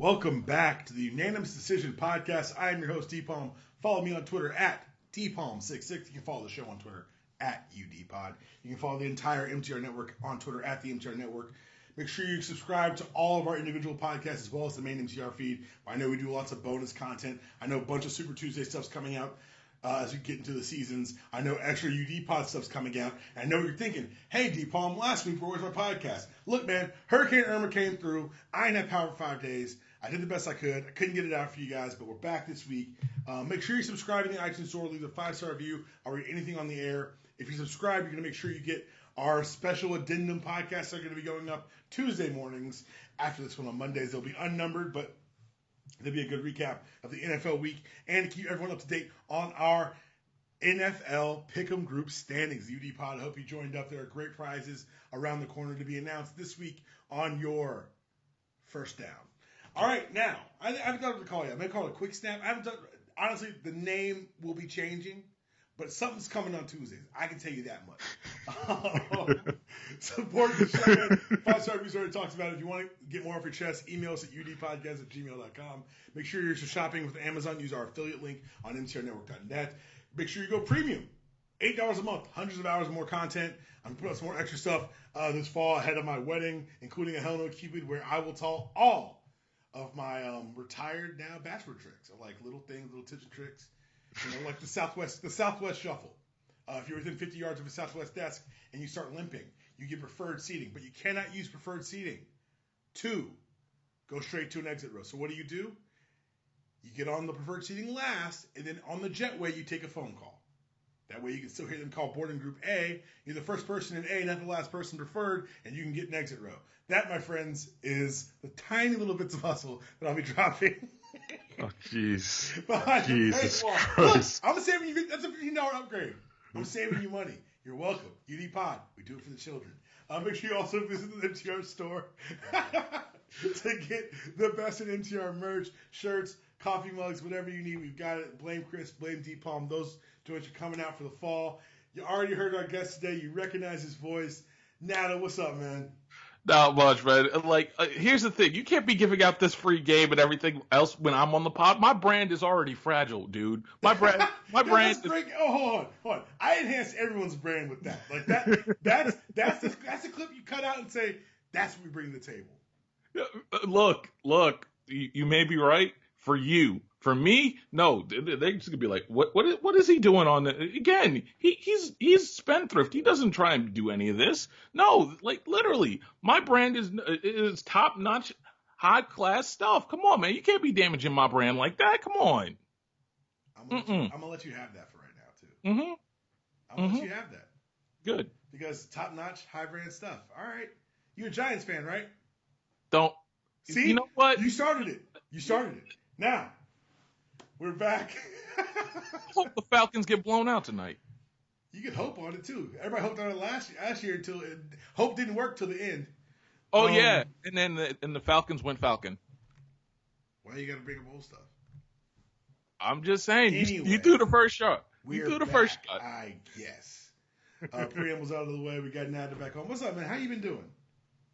Welcome back to the Unanimous Decision Podcast. I am your host, DPalm. Follow me on Twitter at DPalm66. You can follow the show on Twitter at UDPod. You can follow the entire MTR Network on Twitter at the MTR Network. Make sure you subscribe to all of our individual podcasts as well as the main MTR feed. I know we do lots of bonus content. I know a bunch of Super Tuesday stuff's coming out as we get into the seasons. I know extra UDPod stuff's coming out. And I know you're thinking, hey, DPalm, last week, where was my podcast? Look, man, Hurricane Irma came through. I didn't have power for 5 days. I did the best I could. I couldn't get it out for you guys, but we're back this week. Make sure you subscribe in the iTunes Store. Leave a 5-star review. I'll read anything on the air. If you subscribe, you're going to make sure you get our special addendum podcasts that are going to be going up Tuesday mornings. After this one on Mondays, they'll be unnumbered, but there'll be a good recap of the NFL week and to keep everyone up to date on our NFL Pick'em Group standings. UDPod, I hope you joined up. There are great prizes around the corner to be announced this week on your first down. All right, now, I haven't done what to call you. I'm going to call it a quick snap. I haven't done, honestly, the name will be changing, but something's coming on Tuesdays. I can tell you that much. Support the show. 5-star reviews already talks about it. If you want to get more off your chest, email us at udpodcast@gmail.com. Make sure you're shopping with Amazon. Use our affiliate link on mtrnetwork.net. Make sure you go premium. $8 a month, hundreds of hours of more content. I'm putting out some more extra stuff this fall ahead of my wedding, including a Hell No Cupid, where I will tell all of my retired now bachelor tricks, of like little things, little tips and tricks, like the Southwest Shuffle. If you're within 50 yards of a Southwest desk and you start limping, you get preferred seating, but you cannot use preferred seating to go straight to an exit row. So what do? You get on the preferred seating last, and then on the jetway you take a phone call. That way you can still hear them call boarding group A. You're the first person in A, not the last person preferred, and you can get an exit row. That, my friends, is the tiny little bits of hustle that I'll be dropping. Oh, jeez. Jesus Christ. Look, I'm saving you. That's a $15 upgrade. I'm saving you money. You're welcome. UDPod. We do it for the children. Make sure you also visit the MTR store to get the best in MTR merch, shirts, coffee mugs, whatever you need. We've got it. Blame Chris, blame DPalm. Those joints are coming out for the fall. You already heard our guest today. You recognize his voice. Nata, what's up, man? Not much, man. Like, here's the thing. You can't be giving out this free game and everything else when I'm on the pod. My brand is already fragile, dude. My brand is... hold on. I enhance everyone's brand with that. Like, that's the clip you cut out and say, that's what we bring to the table. Look, you may be right for you. For me, no, they're just gonna be like, what is he doing on the, again? He's spendthrift. He doesn't try and do any of this. No, like literally, my brand is top notch, high class stuff. Come on, man, you can't be damaging my brand like that. Come on. I'm gonna let you have that for right now too. Mm-hmm. I'm gonna let you have that. Good. Because top notch, high brand stuff. All right, you're a Giants fan, right? Don't. See, you know what? You started it. Now. We're back. I hope the Falcons get blown out tonight. You can hope on it, too. Everybody hoped on it last year until hope didn't work till the end. Oh, yeah. And then the Falcons went Falcon. Why you got to bring up old stuff? I'm just saying. Anyway, you threw the first shot. First shot. I guess. Preamble's out of the way. We got Nata back on. What's up, man? How you been doing?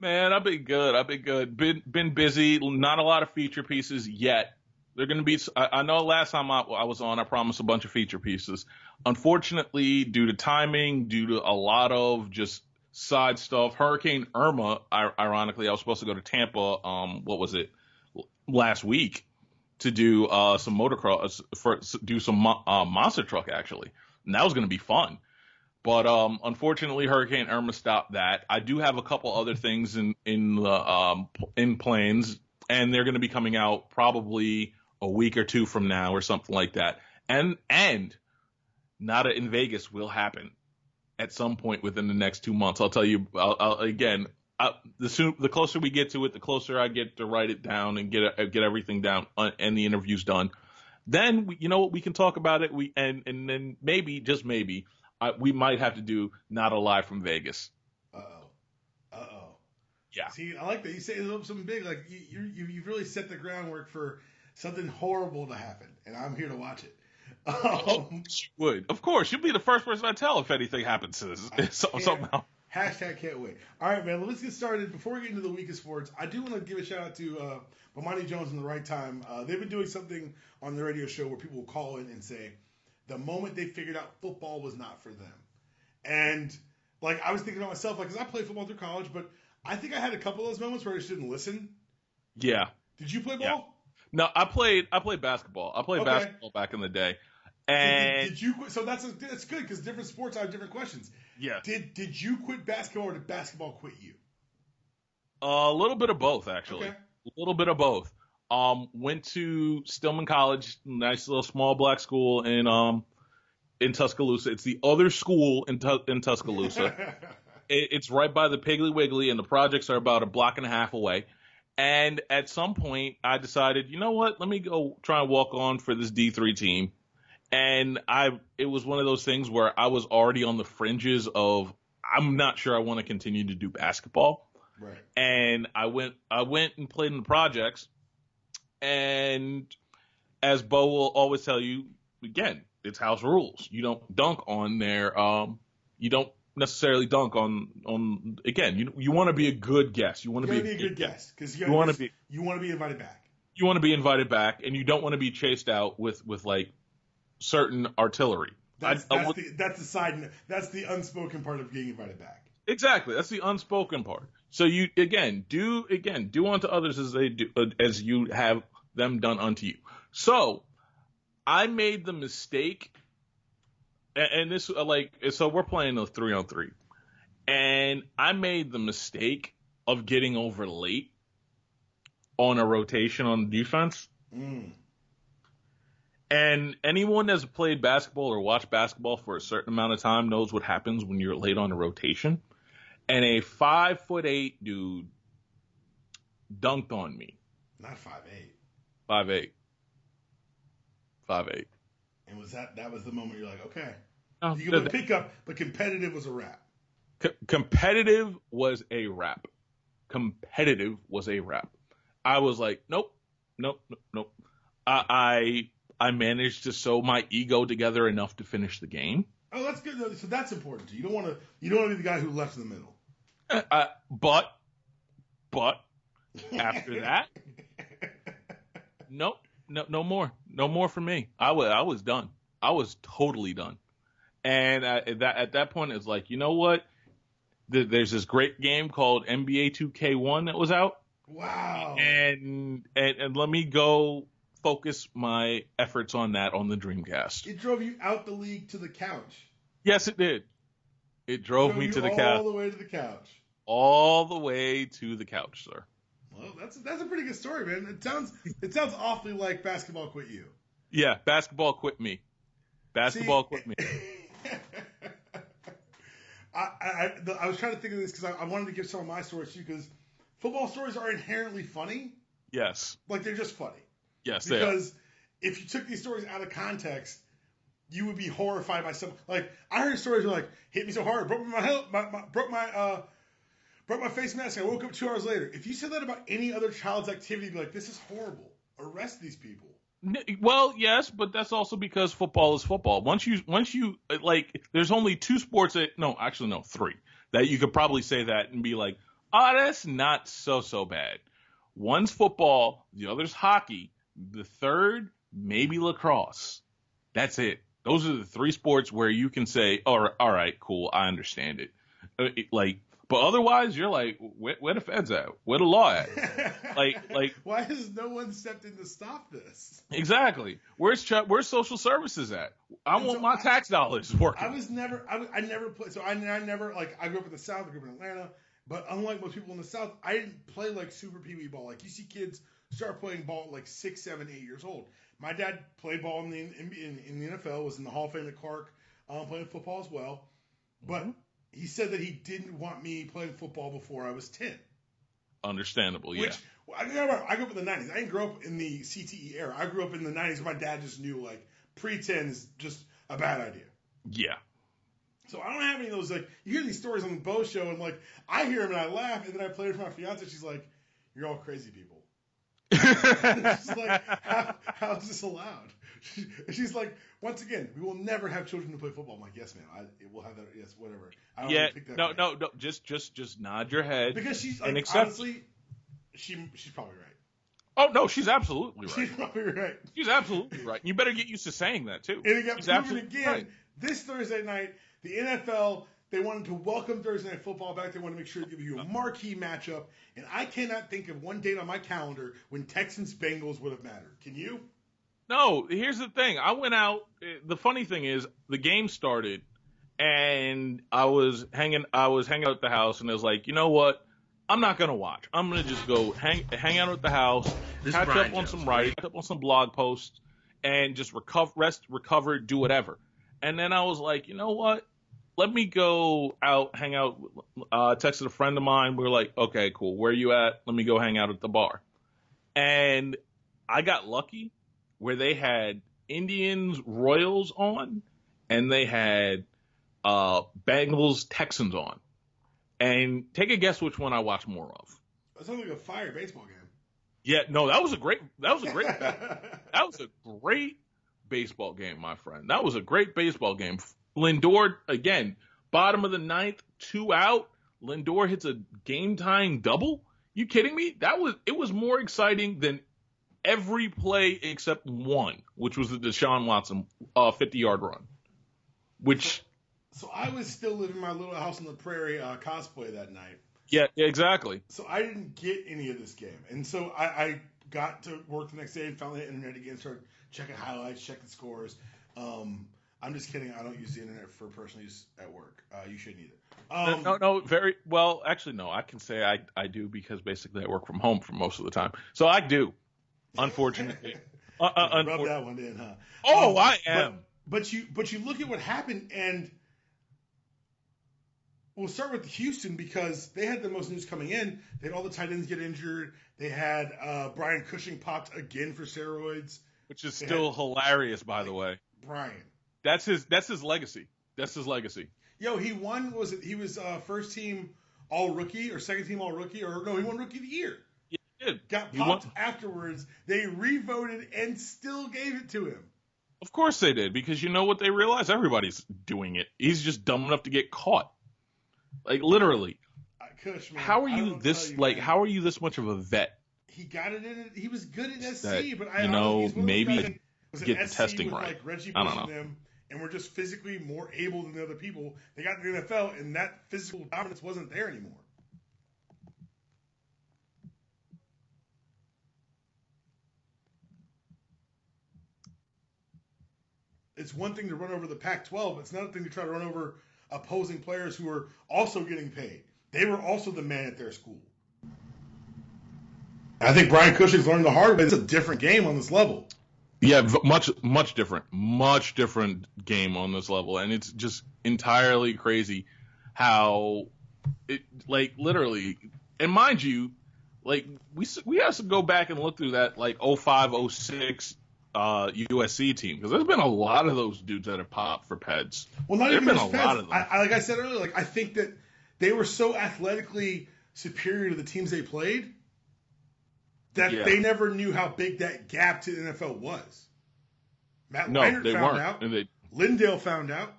Man, I've been good. Been busy. Not a lot of feature pieces yet. They're going to be – I know last time I was on, I promised a bunch of feature pieces. Unfortunately, due to timing, due to a lot of just side stuff, Hurricane Irma, ironically, I was supposed to go to Tampa, last week to do some motocross – do some monster truck, actually. And that was going to be fun. But unfortunately, Hurricane Irma stopped that. I do have a couple other things in planes, and they're going to be coming out probably – a week or two from now or something like that. And Nata in Vegas will happen at some point within the next 2 months. I'll tell you the closer we get to it, the closer I get to write it down and get everything down and the interviews done. Then we can talk about it. And then maybe, just maybe, we might have to do Nata live from Vegas. Uh-oh. Yeah. See, I like that. You say something big. Like you've really set the groundwork for something horrible to happen, and I'm here to watch it. You would. Of course. You'll be the first person I tell if anything happens to this somehow. Hashtag can't wait. All right, man. Let's get started. Before we get into the week of sports, I do want to give a shout out to Bomani Jones and The Right Time. They've been doing something on the radio show where people will call in and say the moment they figured out football was not for them. And like I was thinking to myself, like, because I played football through college, but I think I had a couple of those moments where I just didn't listen. Yeah. Did you play ball? Yeah. No, I played basketball. I played basketball back in the day. And did you quit? So that's good because different sports have different questions. Yeah. Did you quit basketball or did basketball quit you? A little bit of both, actually. Okay. A little bit of both. Went to Stillman College, nice little small black school in Tuscaloosa. It's the other school in Tuscaloosa. It's right by the Piggly Wiggly, and the projects are about a block and a half away. And at some point, I decided, you know what? Let me go try and walk on for this D3 team. And it was one of those things where I was already on the fringes of, I'm not sure I want to continue to do basketball. Right. And I went and played in the projects. And as Bo will always tell you, again, it's house rules. You don't dunk on their, you don't necessarily dunk on again, you want to be a good guest. You want to be a good guest because you want to be invited back. You want to be invited back, and you don't want to be chased out with like certain artillery. That's the side note. That's the unspoken part of getting invited back. Exactly. That's the unspoken part. So you do unto others as they do, as you have them done unto you. So I made the mistake, and this so we're playing a 3-on-3, and I made the mistake of getting over late on a rotation on defense. Mm. And anyone that's played basketball or watched basketball for a certain amount of time knows what happens when you're late on a rotation. And a 5'8" dude dunked on me. Not 5'8". 5'8". 5'8". And that was the moment you're like, okay. No, you can pick up, but competitive was a wrap. Competitive was a wrap. Competitive was a wrap. I was like, nope. I managed to sew my ego together enough to finish the game. Oh, that's good. So that's important. You don't want to be the guy who left in the middle. But after that, nope, no more for me. I was done. I was totally done. And at that point, it's like, you know what? There's this great game called NBA 2K1 that was out. Wow. And let me go focus my efforts on that on the Dreamcast. It drove you out the league to the couch. Yes, it did. It drove me to the couch. All the way to the couch. All the way to the couch, sir. Well, that's a pretty good story, man. It sounds awfully like basketball quit you. Yeah, basketball quit me. Quit me. I was trying to think of this because I wanted to give some of my stories too, because football stories are inherently funny. Yes. Like, they're just funny. Yes, because if you took these stories out of context, you would be horrified by some. Like, I heard stories where, like, hit me so hard, broke my face mask, and I woke up 2 hours later. If you said that about any other child's activity, you'd be like, this is horrible. Arrest these people. Well, yes, but that's also because football is football. Once you like, there's only two sports three that you could probably say that and be like, oh, that's not so bad. One's football, the other's hockey, the third maybe lacrosse. That's it. Those are the three sports where you can say, all right, cool, I understand it. But otherwise, you're like, where the feds at? Where the law at? like, why has no one stepped in to stop this? Exactly. Where's social services at? I want my tax dollars working. I never played. So I never, like, I grew up in the South. I grew up in Atlanta. But unlike most people in the South, I didn't play like super pee-wee ball. Like, you see kids start playing ball at like 6, 7, 8 years old. My dad played ball in the NFL, was in the Hall of Fame at Clark, playing football as well. But he said that he didn't want me playing football before I was 10. Understandable, yeah. Which, I grew up in the 90s. I didn't grow up in the CTE era. I grew up in the 90s where my dad just knew, like, pre-10 is just a bad idea. Yeah. So I don't have any of those, like, you hear these stories on the Bo Show, and, like, I hear them and I laugh, and then I play with my fiance, she's like, you're all crazy people. She's like, how is this allowed? She's like, once again, we will never have children who play football. I'm like, yes, ma'am. We'll have that. Yes, whatever. I don't Yeah, pick that no, right. no. Just nod your head. Because she's like, and accept. Honestly, she's probably right. Oh no, she's absolutely right. She's probably right. She's absolutely right. You better get used to saying that too. And it got she's proven again right. this Thursday night. The NFL, they wanted to welcome Thursday Night Football back. They wanted to make sure to give you a marquee matchup. And I cannot think of one date on my calendar when Texans-Bengals would have mattered. Can you? No, here's the thing. I went out. The funny thing is, the game started, and I was hanging out at the house, and I was like, you know what? I'm not gonna watch. I'm gonna just go hang out at the house, catch up on some writing, catch up on some blog posts, and just recover, do whatever. And then I was like, you know what? Let me go out, hang out. Texted a friend of mine. We were like, okay, cool. Where you at? Let me go hang out at the bar. And I got lucky where they had Indians Royals on, and they had Bengals Texans on. And take a guess which one I watch more of. That sounds like a fire baseball game. Yeah, no, that was a great baseball game, my friend. That was a great baseball game. Lindor, again, bottom of the ninth, 2 out. Lindor hits a game-tying double. You kidding me? It was more exciting than every play except one, which was the Deshaun Watson 50-yard run. So I was still living my little house on the prairie cosplay that night. Yeah, exactly. So I didn't get any of this game. And so I got to work the next day and found the internet again, started checking highlights, checking scores. I'm just kidding. I don't use the internet for personal use at work. You shouldn't either. No, very well. Actually, no. I can say I do because basically I work from home for most of the time. So I do, unfortunately. Rub that one in, huh? Oh, I am. But you look at what happened, and we'll start with Houston because they had the most news coming in. They had all the tight ends get injured. They had Brian Cushing popped again for steroids, which is still hilarious, by the way. Brian. That's his legacy. That's his legacy. Yo, he won. He was first team All Rookie or second team All Rookie, or no, he won Rookie of the Year. Yeah, he did. Got popped afterwards. They re-voted and still gave it to him. Of course they did, because you know what they realize? Everybody's doing it. He's just dumb enough to get caught. Like literally. Kush, man, how are you this How are you this much of a vet? He got it in. He was good at SC, but maybe get the testing right. Like Reggie I don't know. Them, and we're just physically more able than the other people. They got to the NFL, and that physical dominance wasn't there anymore. It's one thing to run over the Pac-12. It's another thing to try to run over opposing players who are also getting paid. They were also the man at their school. I think Brian Cushing's learned the hard way. It's a different game on this level. Yeah, much different game on this level, and it's just entirely crazy how it, like, literally, and mind you, like, we have to go back and look through that, like, 05, 06 USC team, because there's been a lot of those dudes that have popped for Peds. Well, not even just Peds. Lot of them. Like I said earlier, like, I think that they were so athletically superior to the teams they played that they never knew how big that gap to the NFL was. Matt Leinart found out. Lindale found out.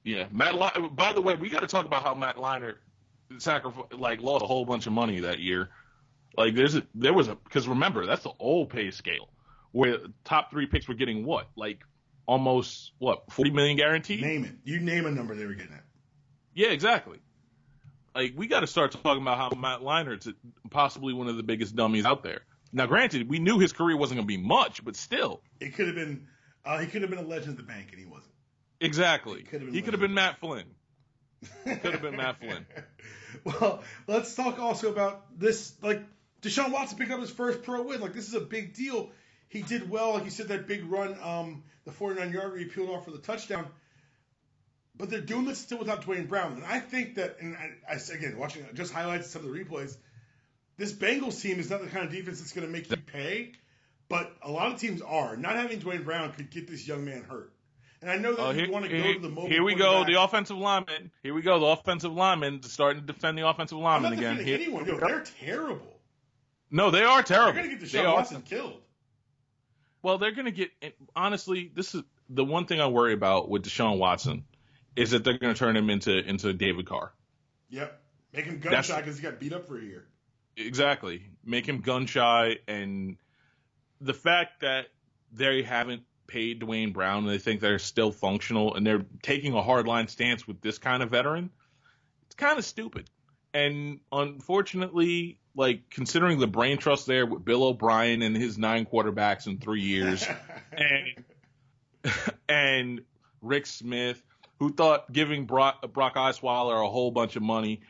Yeah, by the way, we got to talk about how Matt Leinart lost a whole bunch of money that year. Like there was because remember, that's the old pay scale where top 3 picks were getting what? Like almost $40 million guaranteed? Name it. You name a number they were getting at. Yeah, exactly. Like, we got to start talking about how Matt Leinart's possibly one of the biggest dummies out there. Now, granted, we knew his career wasn't going to be much, but still. It could have been he could have been a legend at the bank, and he wasn't. Exactly. He could have been Matt Flynn. Could have been Matt Flynn. Well, let's talk also about this. Like, Deshaun Watson picked up his first pro win. Like, this is a big deal. He did well. Like you said, that big run, the 49-yard where he peeled off for the touchdown. But they're doing this still without Dwayne Brown. And I think that, and again, watching just highlights some of the replays, this Bengals team is not the kind of defense that's going to make you pay, but a lot of teams are. Not having Dwayne Brown could get this young man hurt. And I know that you want to go to the mobile. Here we go, the offensive lineman. Here we go, the offensive lineman starting to defend the offensive lineman again. Anyone. They're terrible. No, they are terrible. They're going to get Deshaun Watson killed. Well, they're going to get – honestly, this is the one thing I worry about with Deshaun Watson is that they're going to turn him into David Carr. Yep. Make him gun-shy because he got beat up for a year. Exactly. Make him gun-shy. And the fact that they haven't paid Dwayne Brown and they think they're still functional and they're taking a hardline stance with this kind of veteran, it's kind of stupid. And unfortunately, like, considering the brain trust there with Bill O'Brien and his 9 quarterbacks in 3 years and Rick Smith, who thought giving Brock Osweiler a whole bunch of money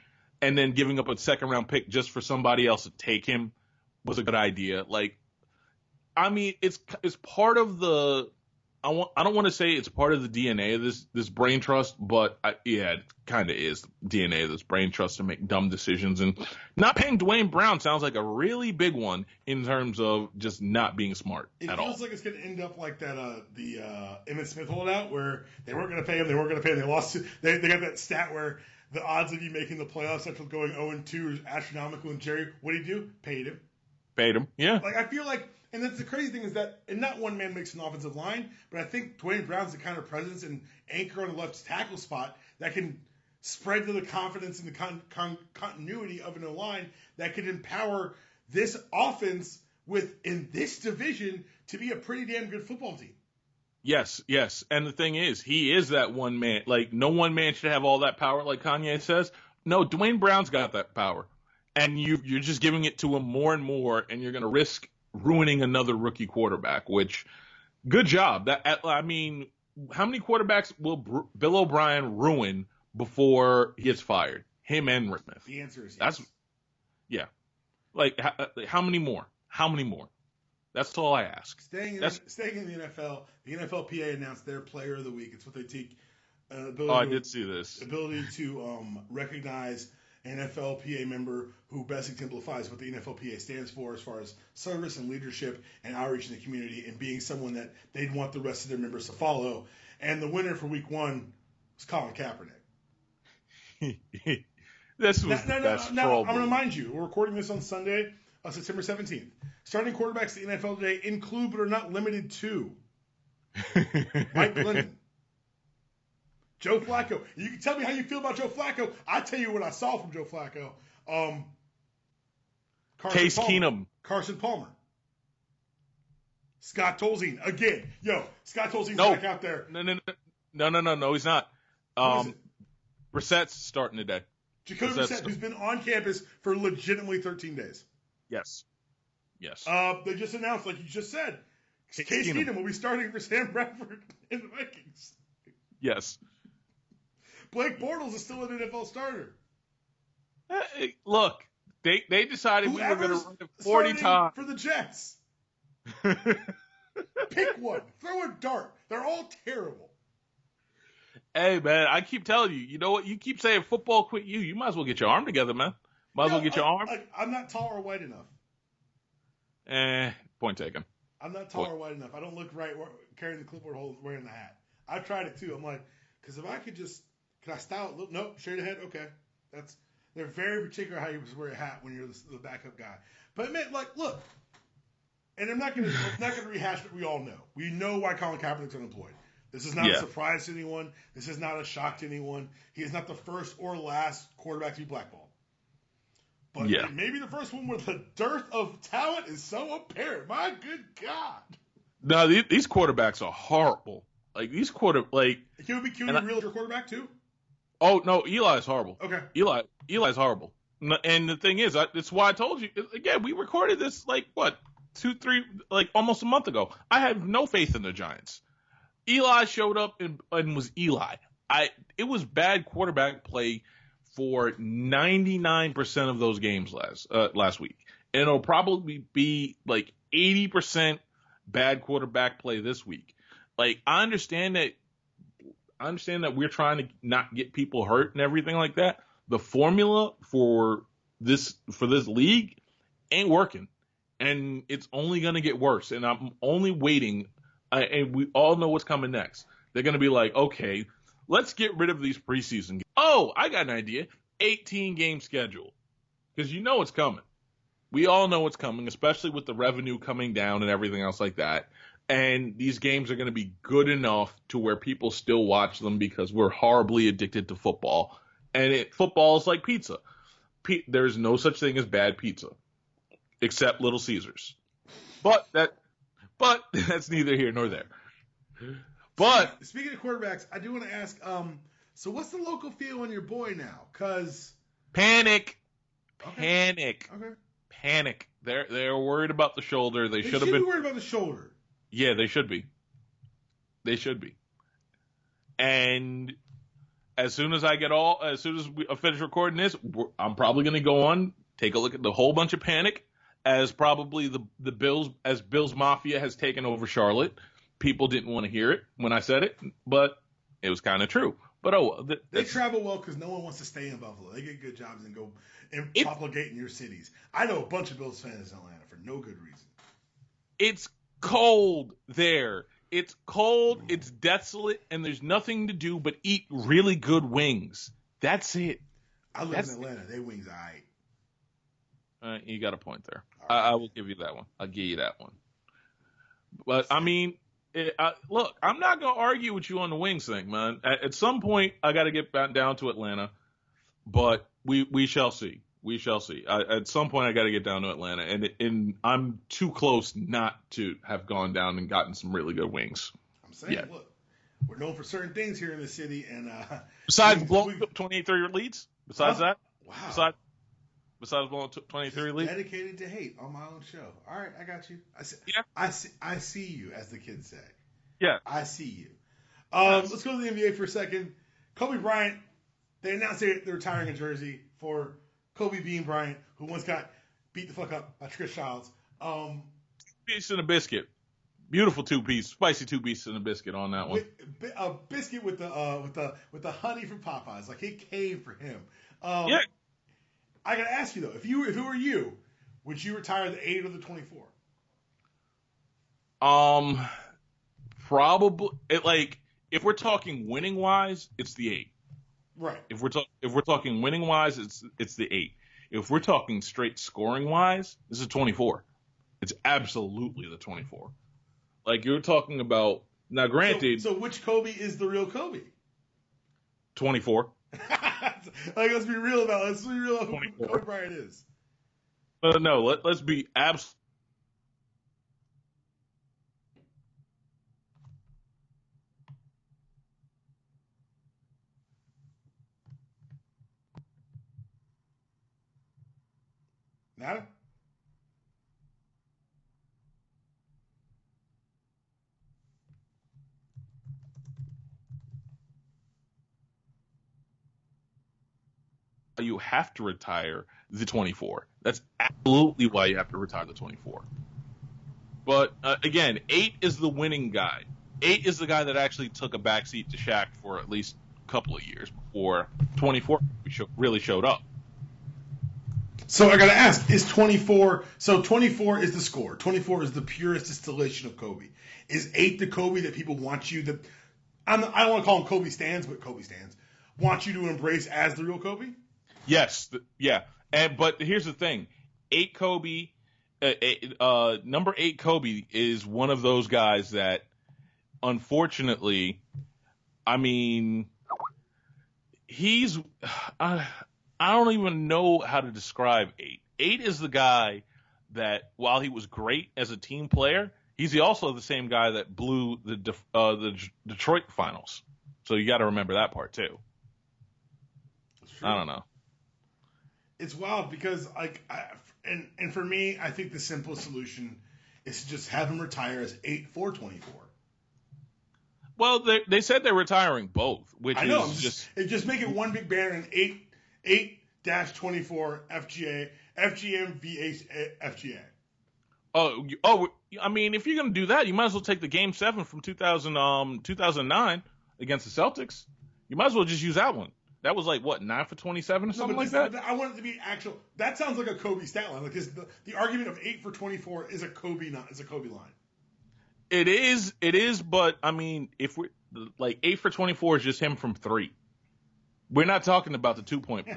and then giving up a second-round pick just for somebody else to take him was a good idea. Like, I mean, it's part of the I don't want to say it's part of the DNA of this brain trust, but it kind of is DNA of this brain trust to make dumb decisions. And not paying Dwayne Brown sounds like a really big one in terms of just not being smart at all. It feels like it's going to end up like that the Emmitt Smith holdout where they weren't going to pay him, they lost. They got that stat where the odds of you making the playoffs after going 0-2 is astronomical. And Jerry, what did he do? Paid him. Yeah. Like, I feel like. And that's the crazy thing is that, and not one man makes an offensive line, but I think Dwayne Brown's the kind of presence and anchor on the left tackle spot that can spread to the confidence and the continuity of an line that can empower this offense in this division to be a pretty damn good football team. Yes. And the thing is, he is that one man. Like, no one man should have all that power, like Kanye says. No, Dwayne Brown's got that power. And you're just giving it to him more and more, and you're going to risk ruining another rookie quarterback, which, good job. I mean, how many quarterbacks will Bill O'Brien ruin before he gets fired? Him and Rick Smith. The answer is yes. Like, how many more? How many more? That's all I ask. Staying in the NFL, the NFLPA announced their Player of the Week. It's what they take. I did see this. Ability to recognize NFLPA member who best exemplifies what the NFLPA stands for as far as service and leadership and outreach in the community and being someone that they'd want the rest of their members to follow. And the winner for week 1 was Colin Kaepernick. Now, I'm going to remind you, we're recording this on Sunday, September 17th. Starting quarterbacks in the NFL today include but are not limited to Mike Glennon, Joe Flacco. You can tell me how you feel about Joe Flacco. I tell you what I saw from Joe Flacco. Case Keenum. Carson Palmer. Scott Tolzien. Again. Scott Tolzien's back out there. No, he's not. Brissett's starting today. Jacoby Brissett, who's been on campus for legitimately 13 days. Yes. They just announced, like you just said, Case Keenum will be starting for Sam Bradford in the Vikings. Yes. Blake Bortles is still an NFL starter. Look, they decided we were going to run it 40 times. For the Jets. Pick one. Throw a dart. They're all terrible. Hey, man, I keep telling you, you know what? You keep saying football quit you. You might as well get your arm together, man. Might as well get your arm. I'm not tall or white enough. Point taken. I'm not tall or white enough. I don't look right carrying the clipboard wearing the hat. I've tried it too. I'm like, because if I could just, can I style it? Nope, straight ahead. Okay. They're very particular how you wear a hat when you're the backup guy. But man, like, look, and I'm not going to rehash what we all know. We know why Colin Kaepernick's unemployed. This is not a surprise to anyone. This is not a shock to anyone. He is not the first or last quarterback to be blackballed. But maybe the first one where the dearth of talent is so apparent. My good God. No, these quarterbacks are horrible. Like, these Can we be a real quarterback too? Oh, no, Eli's horrible. Okay. Eli's horrible. And the thing is, it's why I told you, again, we recorded this, like, what, 2, 3, like, almost a month ago. I have no faith in the Giants. Eli showed up and was Eli. It was bad quarterback play for 99% of those games last week. And it'll probably be, like, 80% bad quarterback play this week. Like, I understand that we're trying to not get people hurt and everything like that. The formula for this league ain't working, and it's only going to get worse. And I'm only waiting. And we all know what's coming next. They're going to be like, okay, let's get rid of these preseason games. Oh, I got an idea. 18-game schedule, because you know it's coming. We all know what's coming, especially with the revenue coming down and everything else like that. And these games are going to be good enough to where people still watch them because we're horribly addicted to football. And football is like pizza. There's no such thing as bad pizza, except Little Caesars. But that's neither here nor there. But speaking of quarterbacks, I do want to ask. So what's the local feel on your boy now? Cause panic. Okay. They're worried about the shoulder. They should have been worried about the shoulder. Yeah, they should be. And as soon as I finish recording this, I'm probably going to go on, take a look at the whole bunch of panic, as probably the Bills Mafia has taken over Charlotte. People didn't want to hear it when I said it, but it was kind of true. But they travel well because no one wants to stay in Buffalo. They get good jobs and go and propagate in your cities. I know a bunch of Bills fans in Atlanta for no good reason. It's cold there. It's cold, it's desolate, and there's nothing to do but eat really good wings. That's it. I live in Atlanta. They wings are all right. You got a point there. Right. I will give you that one. I'll give you that one. But, I mean, look, I'm not going to argue with you on the wings thing, man. At some point, I got to get back down to Atlanta, but we shall see. We shall see. At some point, I got to get down to Atlanta, and I'm too close not to have gone down and gotten some really good wings. I'm saying, look, we're known for certain things here in the city, and besides blowing 23 leads. Besides that, wow. Besides blowing 23 leads, dedicated to hate on my own show. All right, I got you. I see you, as the kids say. Yeah, I see you. Let's go to the NBA for a second. Kobe Bryant. They announced they're retiring a jersey for Kobe Bean Bryant, who once got beat the fuck up by Chris Childs. Piece and a biscuit. Beautiful spicy 2-piece and a biscuit on that one. A biscuit with the honey from Popeyes, like it came for him. Yeah. I gotta ask you though, if it were you, would you retire the 8 or the 24? Probably. If we're talking winning wise, it's the 8. Right. If we're talking winning wise, it's the 8. If we're talking straight scoring wise, this is 24. It's absolutely the 24. Like you're talking about now. Granted, so which Kobe is the real Kobe? 24. Let's be real about who Kobe Bryant is. No, let's be absolutely. Nata? You have to retire the 24. That's absolutely why you have to retire the 24. But again, 8 is the winning guy. 8 is the guy that actually took a backseat to Shaq for at least a couple of years before 24 really showed up. So I gotta ask, is 24? So 24 is the score. 24 is the purest distillation of Kobe. Is 8 the Kobe that people want you to? I don't want to call him Kobe Stans, but Kobe Stans want you to embrace as the real Kobe. Yes, yeah, but here's the thing: 8 Kobe, number 8 Kobe is one of those guys that, unfortunately, I mean, he's I don't even know how to describe 8. 8 is the guy that, while he was great as a team player, he's also the same guy that blew the Detroit finals. So you got to remember that part too. I don't know. It's wild because and for me, I think the simplest solution is to just have him retire as 8 for 24. Well, they said they're retiring both, which I know, is just make it one big banner and 8-24 FGA FGM FGA. Oh, I mean, if you're gonna do that, you might as well take the Game 7 from 2009 against the Celtics. You might as well just use that one. That was like, what, 9 for 27 or something like that? I want it to be actual. That sounds like a Kobe stat line. Because the argument of 8 for 24 is a Kobe line. It is, but I mean, if we like 8 for 24 is just him from 3. We're not talking about the 2-point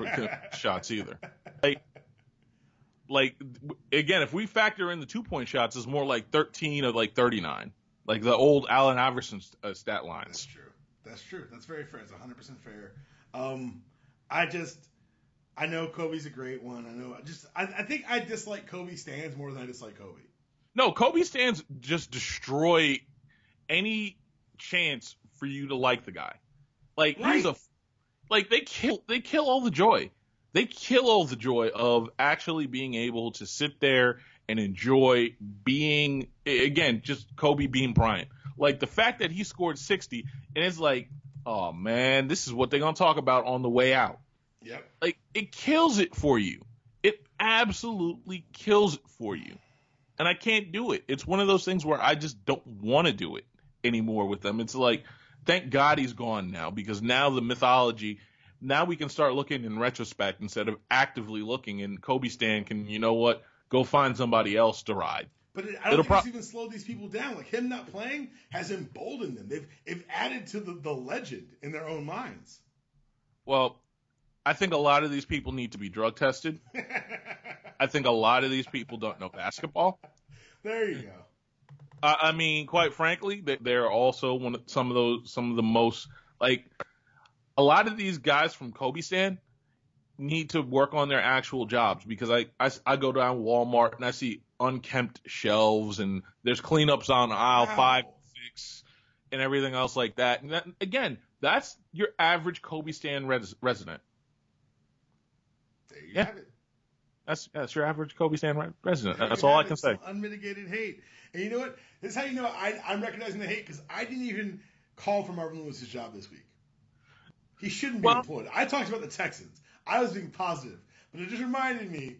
shots either. Like, like, again, if we factor in the 2-point shots, it's more like 13 of like 39, like the old Allen Iverson stat lines. That's true. That's very fair. It's 100% fair. I know Kobe's a great one. I think I dislike Kobe stans more than I dislike Kobe. No, Kobe stans just destroy any chance for you to like the guy. Like, right. they kill all the joy. They kill all the joy of actually being able to sit there and enjoy being, again, just Kobe being Bryant. Like, the fact that he scored 60, and it's like, oh, man, this is what they're going to talk about on the way out. Yep. Like, it kills it for you. It absolutely kills it for you. And I can't do it. It's one of those things where I just don't want to do it anymore with them. It's like, thank God he's gone now, because now the mythology, now we can start looking in retrospect instead of actively looking, and Kobe Stan can, you know what, go find somebody else to ride. But I don't think it's even slowed these people down. Like, him not playing has emboldened them. They've added to the legend in their own minds. Well, I think a lot of these people need to be drug tested. I think a lot of these people don't know basketball. There you go. I mean, quite frankly, they're also some of the most, like, a lot of these guys from Kobe Stan need to work on their actual jobs, because I go down Walmart and I see unkempt shelves, and there's cleanups on aisle 5, 6, and everything else like that. And that, again, that's your average Kobe Stan resident. There you have it. That's your average Kobe Stan resident. That's all I can say. Unmitigated hate. And you know what? This is how you know I'm recognizing the hate, because I didn't even call for Marvin Lewis's job this week. He shouldn't be employed. I talked about the Texans. I was being positive. But it just reminded me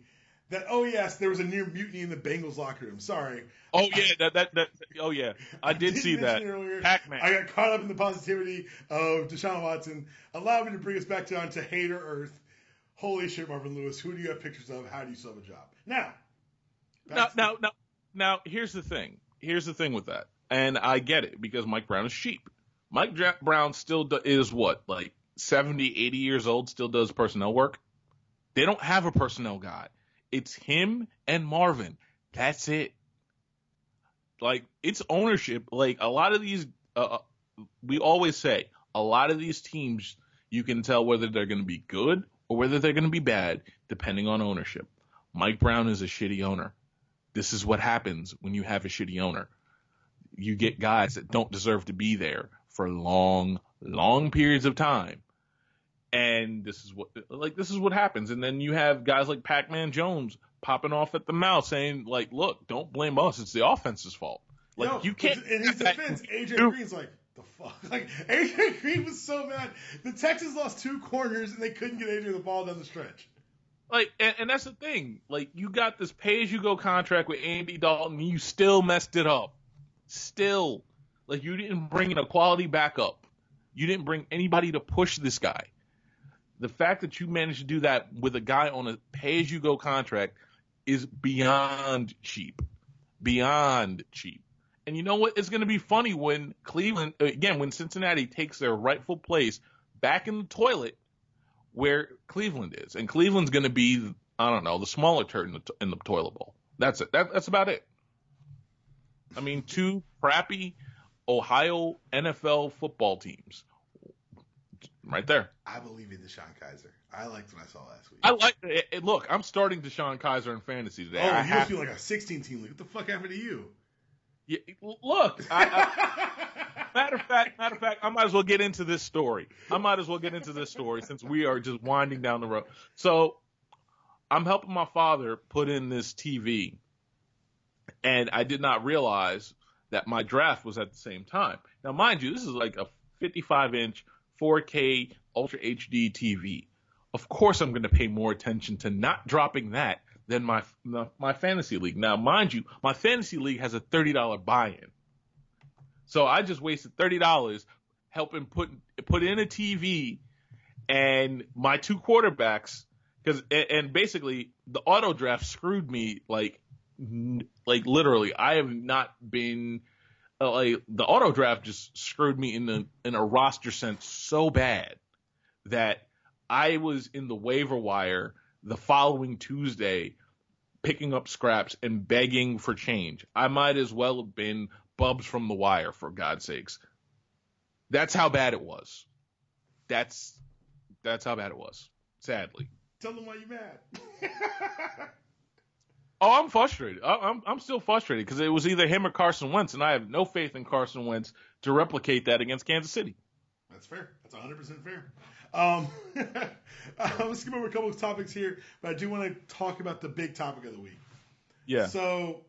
that, oh, yes, there was a near mutiny in the Bengals locker room. Sorry. Oh, yeah. I did see that. Earlier, Pac-Man. I got caught up in the positivity of Deshaun Watson. Allow me to bring us back down to hater earth. Holy shit, Marvin Lewis. Who do you have pictures of? How do you still have a job? Now, here's the thing. Here's the thing with that. And I get it, because Mike Brown is cheap. Mike Brown still is what, like 70, 80 years old, still does personnel work. They don't have a personnel guy. It's him and Marvin. That's it. Like, it's ownership. Like, a lot of these, we always say, a lot of these teams, you can tell whether they're going to be good or whether they're going to be bad, depending on ownership. Mike Brown is a shitty owner. This is what happens when you have a shitty owner. You get guys that don't deserve to be there for long, long periods of time. And this is what happens. And then you have guys like Pac-Man Jones popping off at the mouth saying, like, look, don't blame us. It's the offense's fault. Like, you can't. In his defense, AJ Green's like, the fuck? Like, AJ Green was so mad. The Texans lost 2 corners and they couldn't get AJ the ball down the stretch. Like, and that's the thing. Like, you got this pay-as-you-go contract with Andy Dalton, and you still messed it up. Still. Like, you didn't bring in a quality backup. You didn't bring anybody to push this guy. The fact that you managed to do that with a guy on a pay-as-you-go contract is beyond cheap. Beyond cheap. And you know what? It's going to be funny when when Cincinnati takes their rightful place back in the toilet where Cleveland is. And Cleveland's going to be, I don't know, the smaller turd in the toilet bowl. That's it. That's about it. I mean, 2 crappy Ohio NFL football teams. Right there. I believe in Deshaun Kaiser. I liked what I saw last week. I like it. Look, I'm starting Deshaun Kaiser in fantasy today. Oh, you must be like a 16-team league. What the fuck happened to you? Yeah, look, matter of fact, I might as well get into this story. Since we are just winding down the road. So I'm helping my father put in this TV, and I did not realize that my draft was at the same time. Now, mind you, this is like a 55-inch 4K Ultra HD TV. Of course, I'm going to pay more attention to not dropping that than my fantasy league. Now, mind you, my fantasy league has a $30 buy-in. So I just wasted $30 helping put in a TV and my 2 quarterbacks, and basically the auto draft screwed me like literally. I have not been the auto draft just screwed me in a roster sense so bad that I was in the waiver wire the following Tuesday picking up scraps and begging for change. I might as well have been Bubs from The Wire, for God's sakes. That's how bad it was. That's how bad it was, sadly. Tell them why you're mad. Oh, I'm frustrated. I'm still frustrated because it was either him or Carson Wentz, and I have no faith in Carson Wentz to replicate that against Kansas City. That's fair. That's 100% fair. Let's skip over a couple of topics here, but I do want to talk about the big topic of the week. Yeah. So,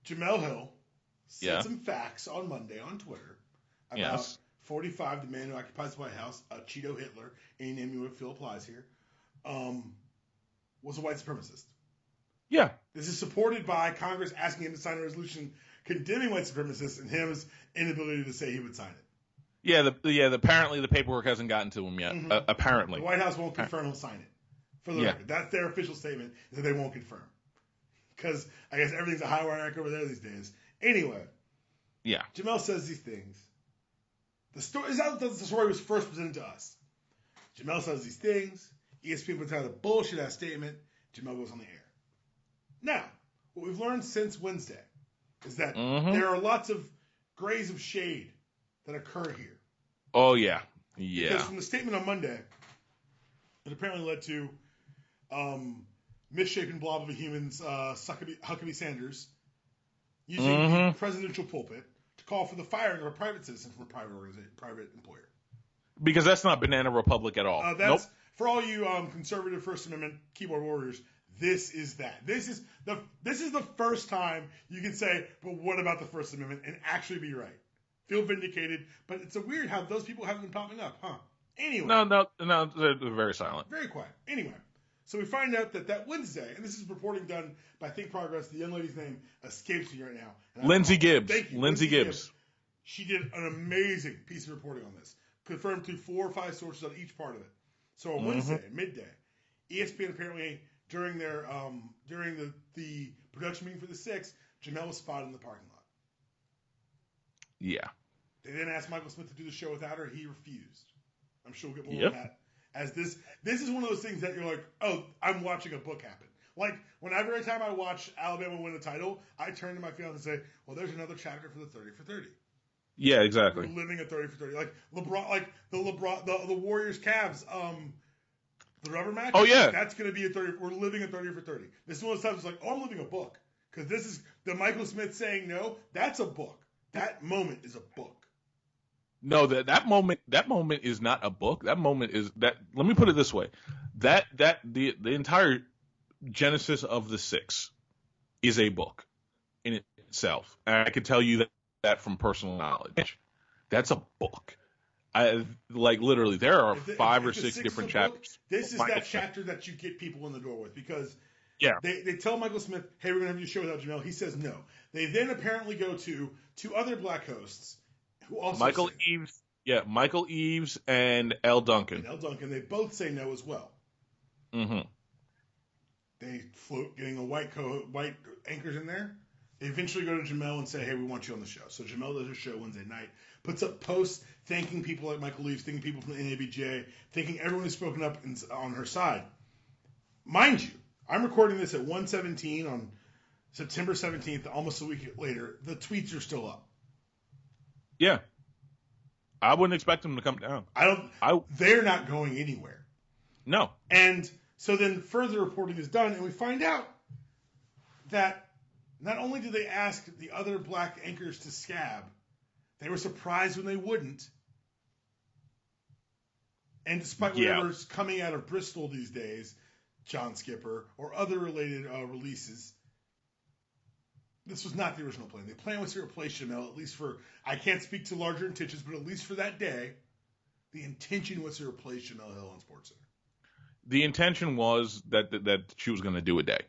Jemele Hill said some facts on Monday on Twitter about 45, the man who occupies the White House, Cheeto Hitler, any name you would feel applies here, was a white supremacist. Yeah. This is supported by Congress asking him to sign a resolution condemning white supremacists and his inability to say he would sign it. Yeah, apparently the paperwork hasn't gotten to him yet. Mm-hmm. Apparently. The White House won't confirm he'll sign it. For the record. That's their official statement, is that they won't confirm. Because I guess everything's a high wire act over there these days. Anyway. Yeah. Jemele says these things. The story is how the story was first presented to us. Jemele says these things. ESPN puts out a bullshit-ass statement. Jemele goes on the air. Now, what we've learned since Wednesday is that there are lots of grays of shade that occur here. Oh, yeah. Yeah. Because from the statement on Monday, it apparently led to misshapen blob of a human's Huckabee Sanders using the presidential pulpit to call for the firing of a private citizen from a private employer. Because that's not Banana Republic at all. That's for all you conservative First Amendment keyboard warriors. This is that. This is the first time you can say, but what about the First Amendment, and actually be right. Feel vindicated, but it's a weird how those people haven't been popping up, huh? Anyway. No, they're very silent. Very quiet. Anyway, so we find out that Wednesday, and this is reporting done by Think Progress, the young lady's name escapes me right now. Lindsay Gibbs. Thank you. Lindsay Gibbs. She did an amazing piece of reporting on this, confirmed through 4 or 5 sources on each part of it. So on Wednesday, at midday, ESPN apparently, during their during the production meeting for the 6th, Jemele was spotted in the parking lot. Yeah. They then asked Michael Smith to do the show without her. He refused. I'm sure we'll get more on that. As this is one of those things that you're like, oh, I'm watching a book happen. Like, every time I watch Alabama win a title, I turn to my fiance and say, well, there's another chapter for the 30 for 30. Yeah, exactly. We're living a 30 for 30. Like the Warriors Cavs, the rubber match. Oh, yeah. That's going to be a 30. We're living a 30 for 30. This is one of those times it's like, oh, I'm living a book. Because this is the Michael Smith saying no. That's a book. That moment is a book. No, that moment is not a book. That moment is that. Let me put it this way: the entire genesis of the 6 is a book in itself. And I can tell you that from personal knowledge. That's a book. Literally, there are 5 or 6 different chapters. This is that chapter that you get people in the door with because Yeah. They tell Michael Smith, hey, we're going to have you show without Jemele. He says no. They then apparently go to two other black hosts who also Michael Eaves and L. Duncan. They both say no as well. Mm-hmm. They float getting a white anchors in there. They eventually go to Jemele and say, hey, we want you on the show. So Jemele does her show Wednesday night, puts up posts thanking people like Michael Eaves, thanking people from the NABJ, thanking everyone who's spoken up on her side. Mind you, I'm recording this at 1:17 on September 17th, almost a week later. The tweets are still up. Yeah. I wouldn't expect them to come down. They're not going anywhere. No. And so then further reporting is done, and we find out that not only did they ask the other black anchors to scab, they were surprised when they wouldn't. And despite whatever's coming out of Bristol these days, John Skipper, or other related releases, this was not the original plan. The plan was to replace Jemele, at least for, I can't speak to larger intentions, but at least for that day, the intention was to replace Jemele Hill on SportsCenter. The intention was that she was going to do a day.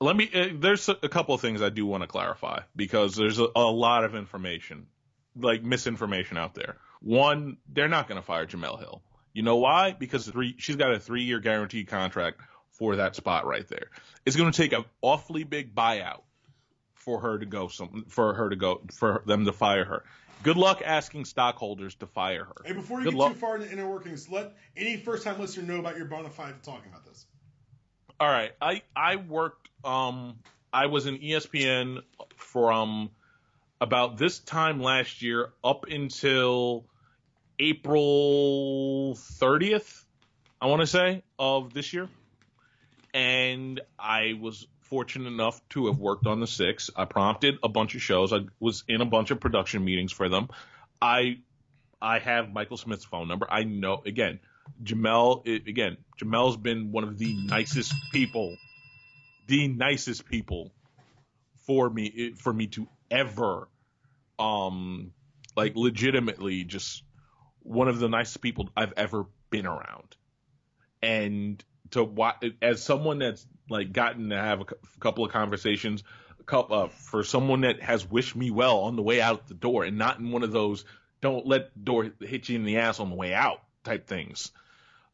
There's a couple of things I do want to clarify because there's a lot of information, like misinformation out there. One, they're not going to fire Jemele Hill. You know why? Because she's got a 3-year guaranteed contract for that spot right there. It's going to take an awfully big buyout for them to fire her. Good luck asking stockholders to fire her. Hey, before you get too far into inner workings, let any first-time listener know about your bona fide talking about this. All right. I worked. I was in ESPN from about this time last year up until April 30th, I want to say, of this year. And I was fortunate enough to have worked on the Six. I prompted a bunch of shows. I was in a bunch of production meetings for them. I have Michael Smith's phone number. I know, Jamel's been one of the nicest people for me to ever, legitimately just one of the nicest people I've ever been around. And as someone that's like gotten to have a couple of conversations, for someone that has wished me well on the way out the door, and not in one of those don't let the door hit you in the ass on the way out type things.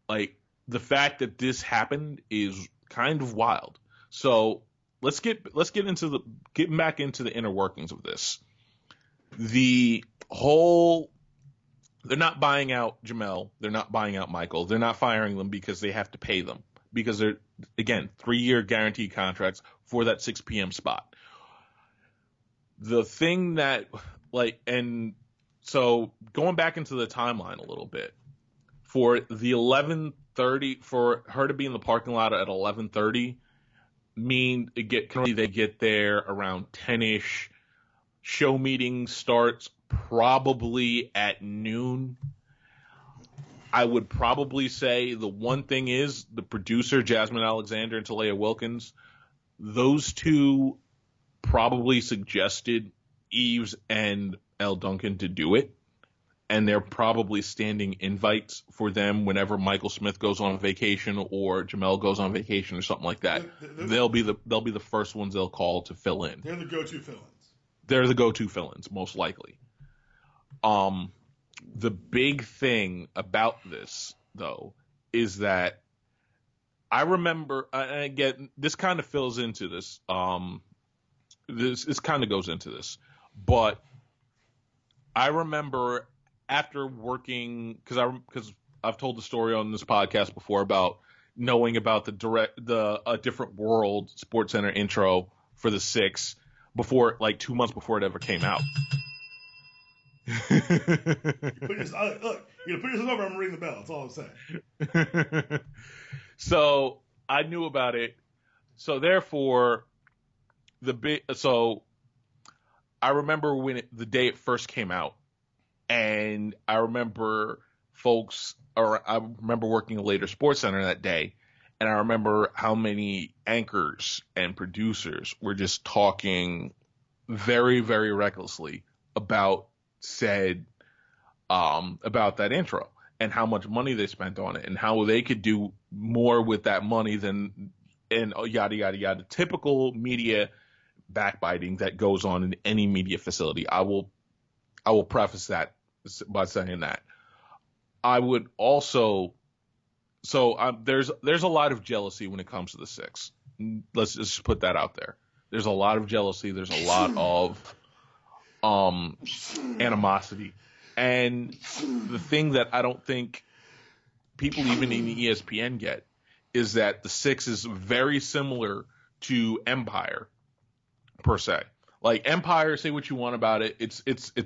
Like, the fact that this happened is kind of wild. So let's get getting back into the inner workings of this. They're not buying out Jemele. They're not buying out Michael. They're not firing them because they have to pay them, because they're, again, 3-year guaranteed contracts for that 6 p.m. spot. The thing that, so going back into the timeline a little bit, for the 11:30, for her to be in the parking lot at 11:30, they get there around 10-ish. Show meeting starts probably at noon. I would probably say the one thing is the producer, Jasmine Alexander and Talia Wilkins, those two probably suggested Eves and Elle Duncan to do it. And they're probably standing invites for them whenever Michael Smith goes on vacation or Jemele goes on vacation or something like that. They'll be the first ones they'll call to fill in. They're the go-to fill-ins. They're the go-to fill-ins, most likely. The big thing about this, though, is that I remember, and again, this kind of fills into this. This kind of goes into this, but I remember after working, because I've told the story on this podcast before about knowing about a Different World Sports Center intro for the Six before, 2 months before it ever came out. You're gonna put this over, I'm ringing the bell. That's all I'm saying. So I knew about it. So therefore, I remember the day it first came out, and I remember I remember working a later Sports Center that day, and I remember how many anchors and producers were just talking very, very recklessly about that intro and how much money they spent on it and how they could do more with that money and yada, yada, yada. Typical media backbiting that goes on in any media facility. I will preface that by saying that. I would also, there's a lot of jealousy when it comes to the Six. Let's just put that out there. There's a lot of jealousy. There's a lot of animosity. And the thing that I don't think people even in ESPN get is that the Six is very similar to Empire, per se. Like Empire, say what you want about it. It's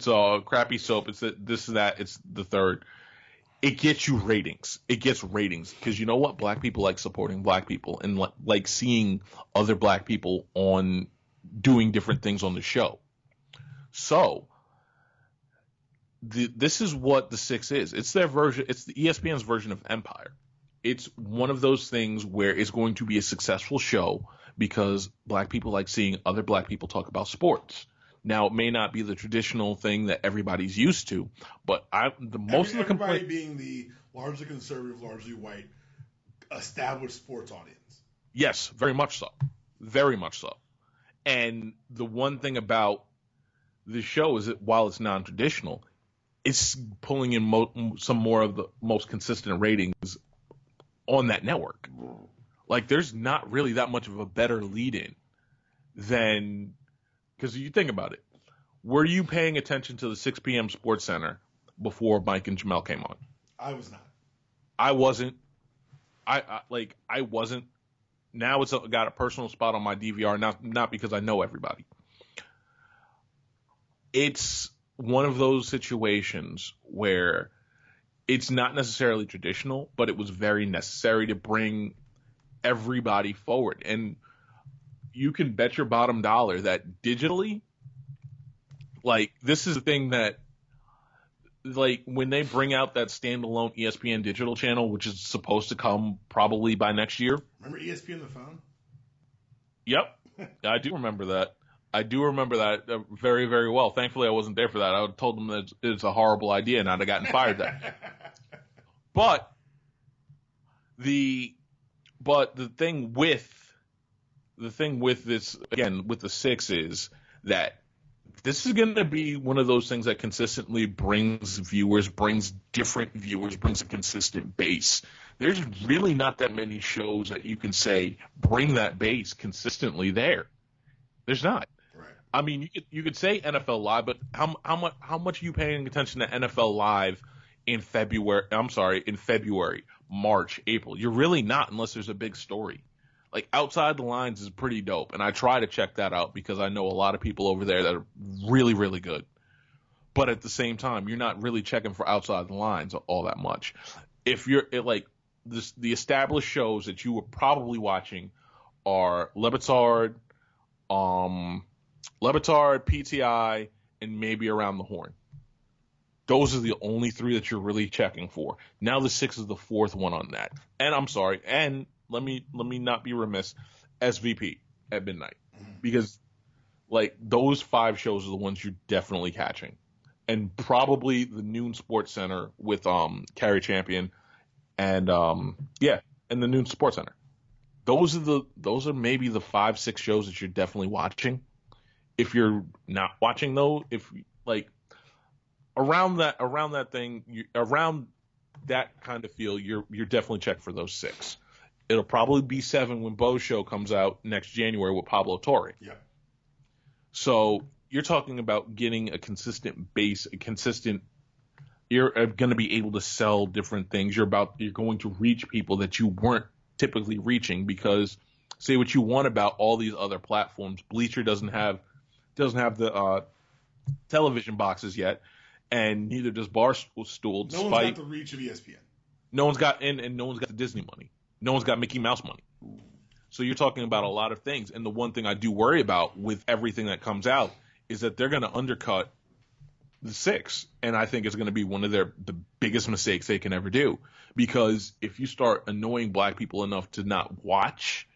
a crappy soap. It's this, that. It's the third. It gets you ratings. It gets ratings because you know what? Black people like supporting black people and like seeing other black people on doing different things on the show. So this is what the Six is. It's their version. It's the ESPN's version of Empire. It's one of those things where it's going to be a successful show because black people like seeing other black people talk about sports. Now, it may not be the traditional thing that everybody's used to, but everybody being the largely conservative, largely white, established sports audience. Yes, very much so. Very much so. And the one thing about the show is that while it's non-traditional, it's pulling in some more of the most consistent ratings on that network. Like, there's not really that much of a better lead-in than, because you think about it, were you paying attention to the 6 p.m. Sports Center before Mike and Jemele came on? I was not. I wasn't. I wasn't. Now it's got a personal spot on my DVR, not because I know everybody. It's one of those situations where it's not necessarily traditional, but it was very necessary to bring everybody forward. And you can bet your bottom dollar that digitally, like, this is the thing that, like, when they bring out that standalone ESPN digital channel, which is supposed to come probably by next year. Remember ESPN the phone? Yep. I do remember that. Very, very well. Thankfully, I wasn't there for that. I would have told them that it's a horrible idea and I'd have gotten fired then. But the thing with this, again, with the 6 is that this is going to be one of those things that consistently brings viewers, brings different viewers, brings a consistent base. There's really not that many shows that you can say bring that base consistently there. There's not. Right. I mean, you could say NFL Live, but how much are you paying attention to NFL Live in February, March, April? You're really not, unless there's a big story. Like, Outside the Lines is pretty dope, and I try to check that out because I know a lot of people over there that are really, really good. But at the same time, you're not really checking for Outside the Lines all that much. If you're the established shows that you were probably watching are Lebitard, PTI, and maybe Around the Horn. Those are the only 3 that you're really checking for. Now the 6 is the 4th one on that. And I'm sorry, and let me not be remiss, SVP at midnight, because like those 5 shows are the ones you're definitely catching, and probably the noon Sports Center with Carrie Champion, and and the noon Sports Center. Those are maybe the 5-6 shows that you're definitely watching. If you're not watching though, if like around that kind of feel, you're definitely checking for those 6. It'll probably be 7 when Bo's show comes out next January with Pablo Torre. Yeah. So you're talking about getting a consistent base, you're going to be able to sell different things. You're going to reach people that you weren't typically reaching, because say what you want about all these other platforms, Bleacher doesn't have the television boxes yet, and neither does Barstool. No one's got the reach of ESPN. No one's got no one's got the Disney money. No one's got Mickey Mouse money. So you're talking about a lot of things. And the one thing I do worry about with everything that comes out is that they're going to undercut the 6. And I think it's going to be one of the biggest mistakes they can ever do. Because if you start annoying black people enough to not watch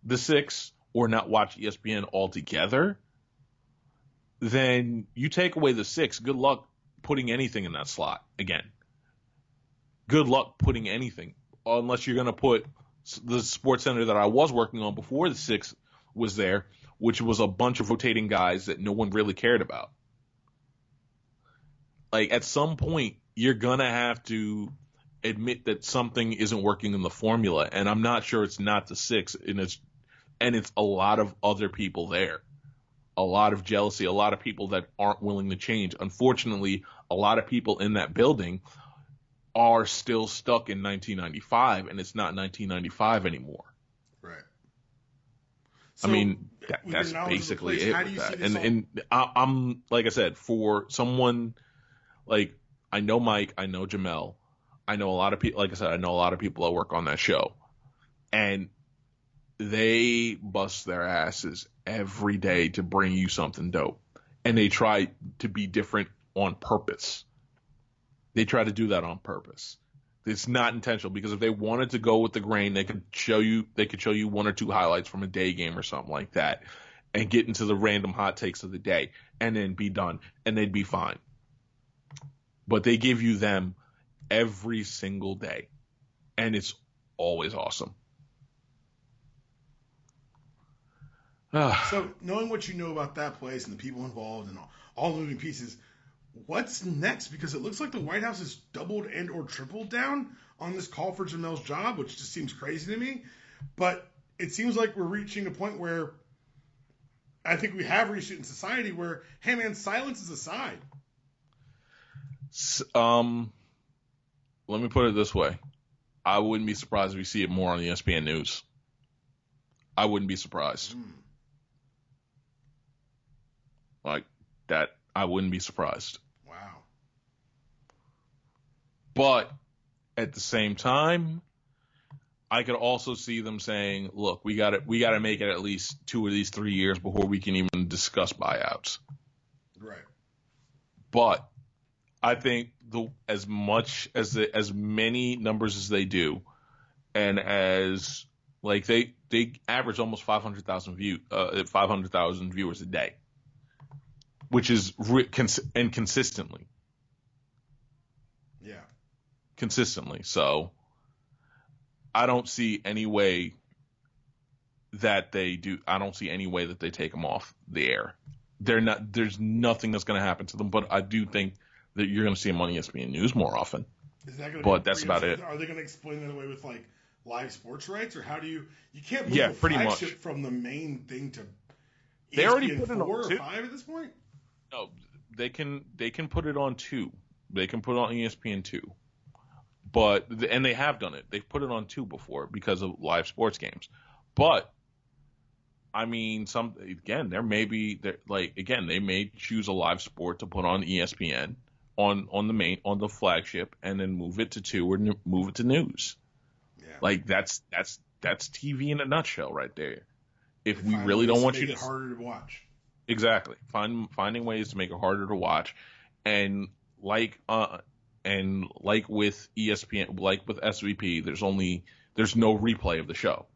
the 6 or not watch ESPN altogether, then you take away the 6. Good luck putting anything in that slot again. Good luck putting anything. Unless you're going to put the Sports Center that I was working on before the 6 was there, which was a bunch of rotating guys that no one really cared about. Like, at some point, you're going to have to admit that something isn't working in the formula, and I'm not sure it's not the 6, and it's a lot of other people there. A lot of jealousy, a lot of people that aren't willing to change. Unfortunately, a lot of people in that building are still stuck in 1995, and it's not 1995 anymore. Right. So, I mean, that's basically it. And I'm, like I said, for someone like, I know Mike, I know Jemele, I know a lot of people. Like I said, I know a lot of people that work on that show, and they bust their asses every day to bring you something dope, and they try to be different on purpose. They try to do that on purpose. It's not intentional, because if they wanted to go with the grain, they could show you 1 or 2 highlights from a day game or something like that, and get into the random hot takes of the day, and then be done, and they'd be fine. But they give you them every single day, and it's always awesome. So, knowing what you know about that place and the people involved and all the moving pieces, what's next? Because it looks like the White House has doubled and or tripled down on this call for Jemele's job, which just seems crazy to me. But it seems like we're reaching a point where I think we have reached it in society where, hey man, silence is a sign. Let me put it this way. I wouldn't be surprised if we see it more on ESPN News. I wouldn't be surprised. Like that, I wouldn't be surprised. Wow. But at the same time, I could also see them saying, "Look, we got to make it at least 2 of these 3 years before we can even discuss buyouts." Right. But I think as many numbers as they do, and as like they average almost 500,000 viewers a day, which is consistently. Yeah. Consistently. So I don't see any way that they do. I don't see any way that they take them off the air. There's nothing that's going to happen to them. But I do think that you're going to see them on ESPN News more often. Is that going but that's about it. Are they going to explain that away with like live sports rights, or how do you can't move the pretty flagship much from the main thing to they ESPN already put it 4 on or 2. 5 at this point? No, they can put it on 2. They can put it on ESPN 2. And they have done it. They've put it on 2 before because of live sports games. But I mean, they may choose a live sport to put on ESPN on the flagship, and then move it to 2 or move it to news. Yeah. Like that's TV in a nutshell right there. If we really don't want you to make it harder to watch. Exactly. Finding ways to make it harder to watch, and like with ESPN, like with SVP, there's no replay of the show,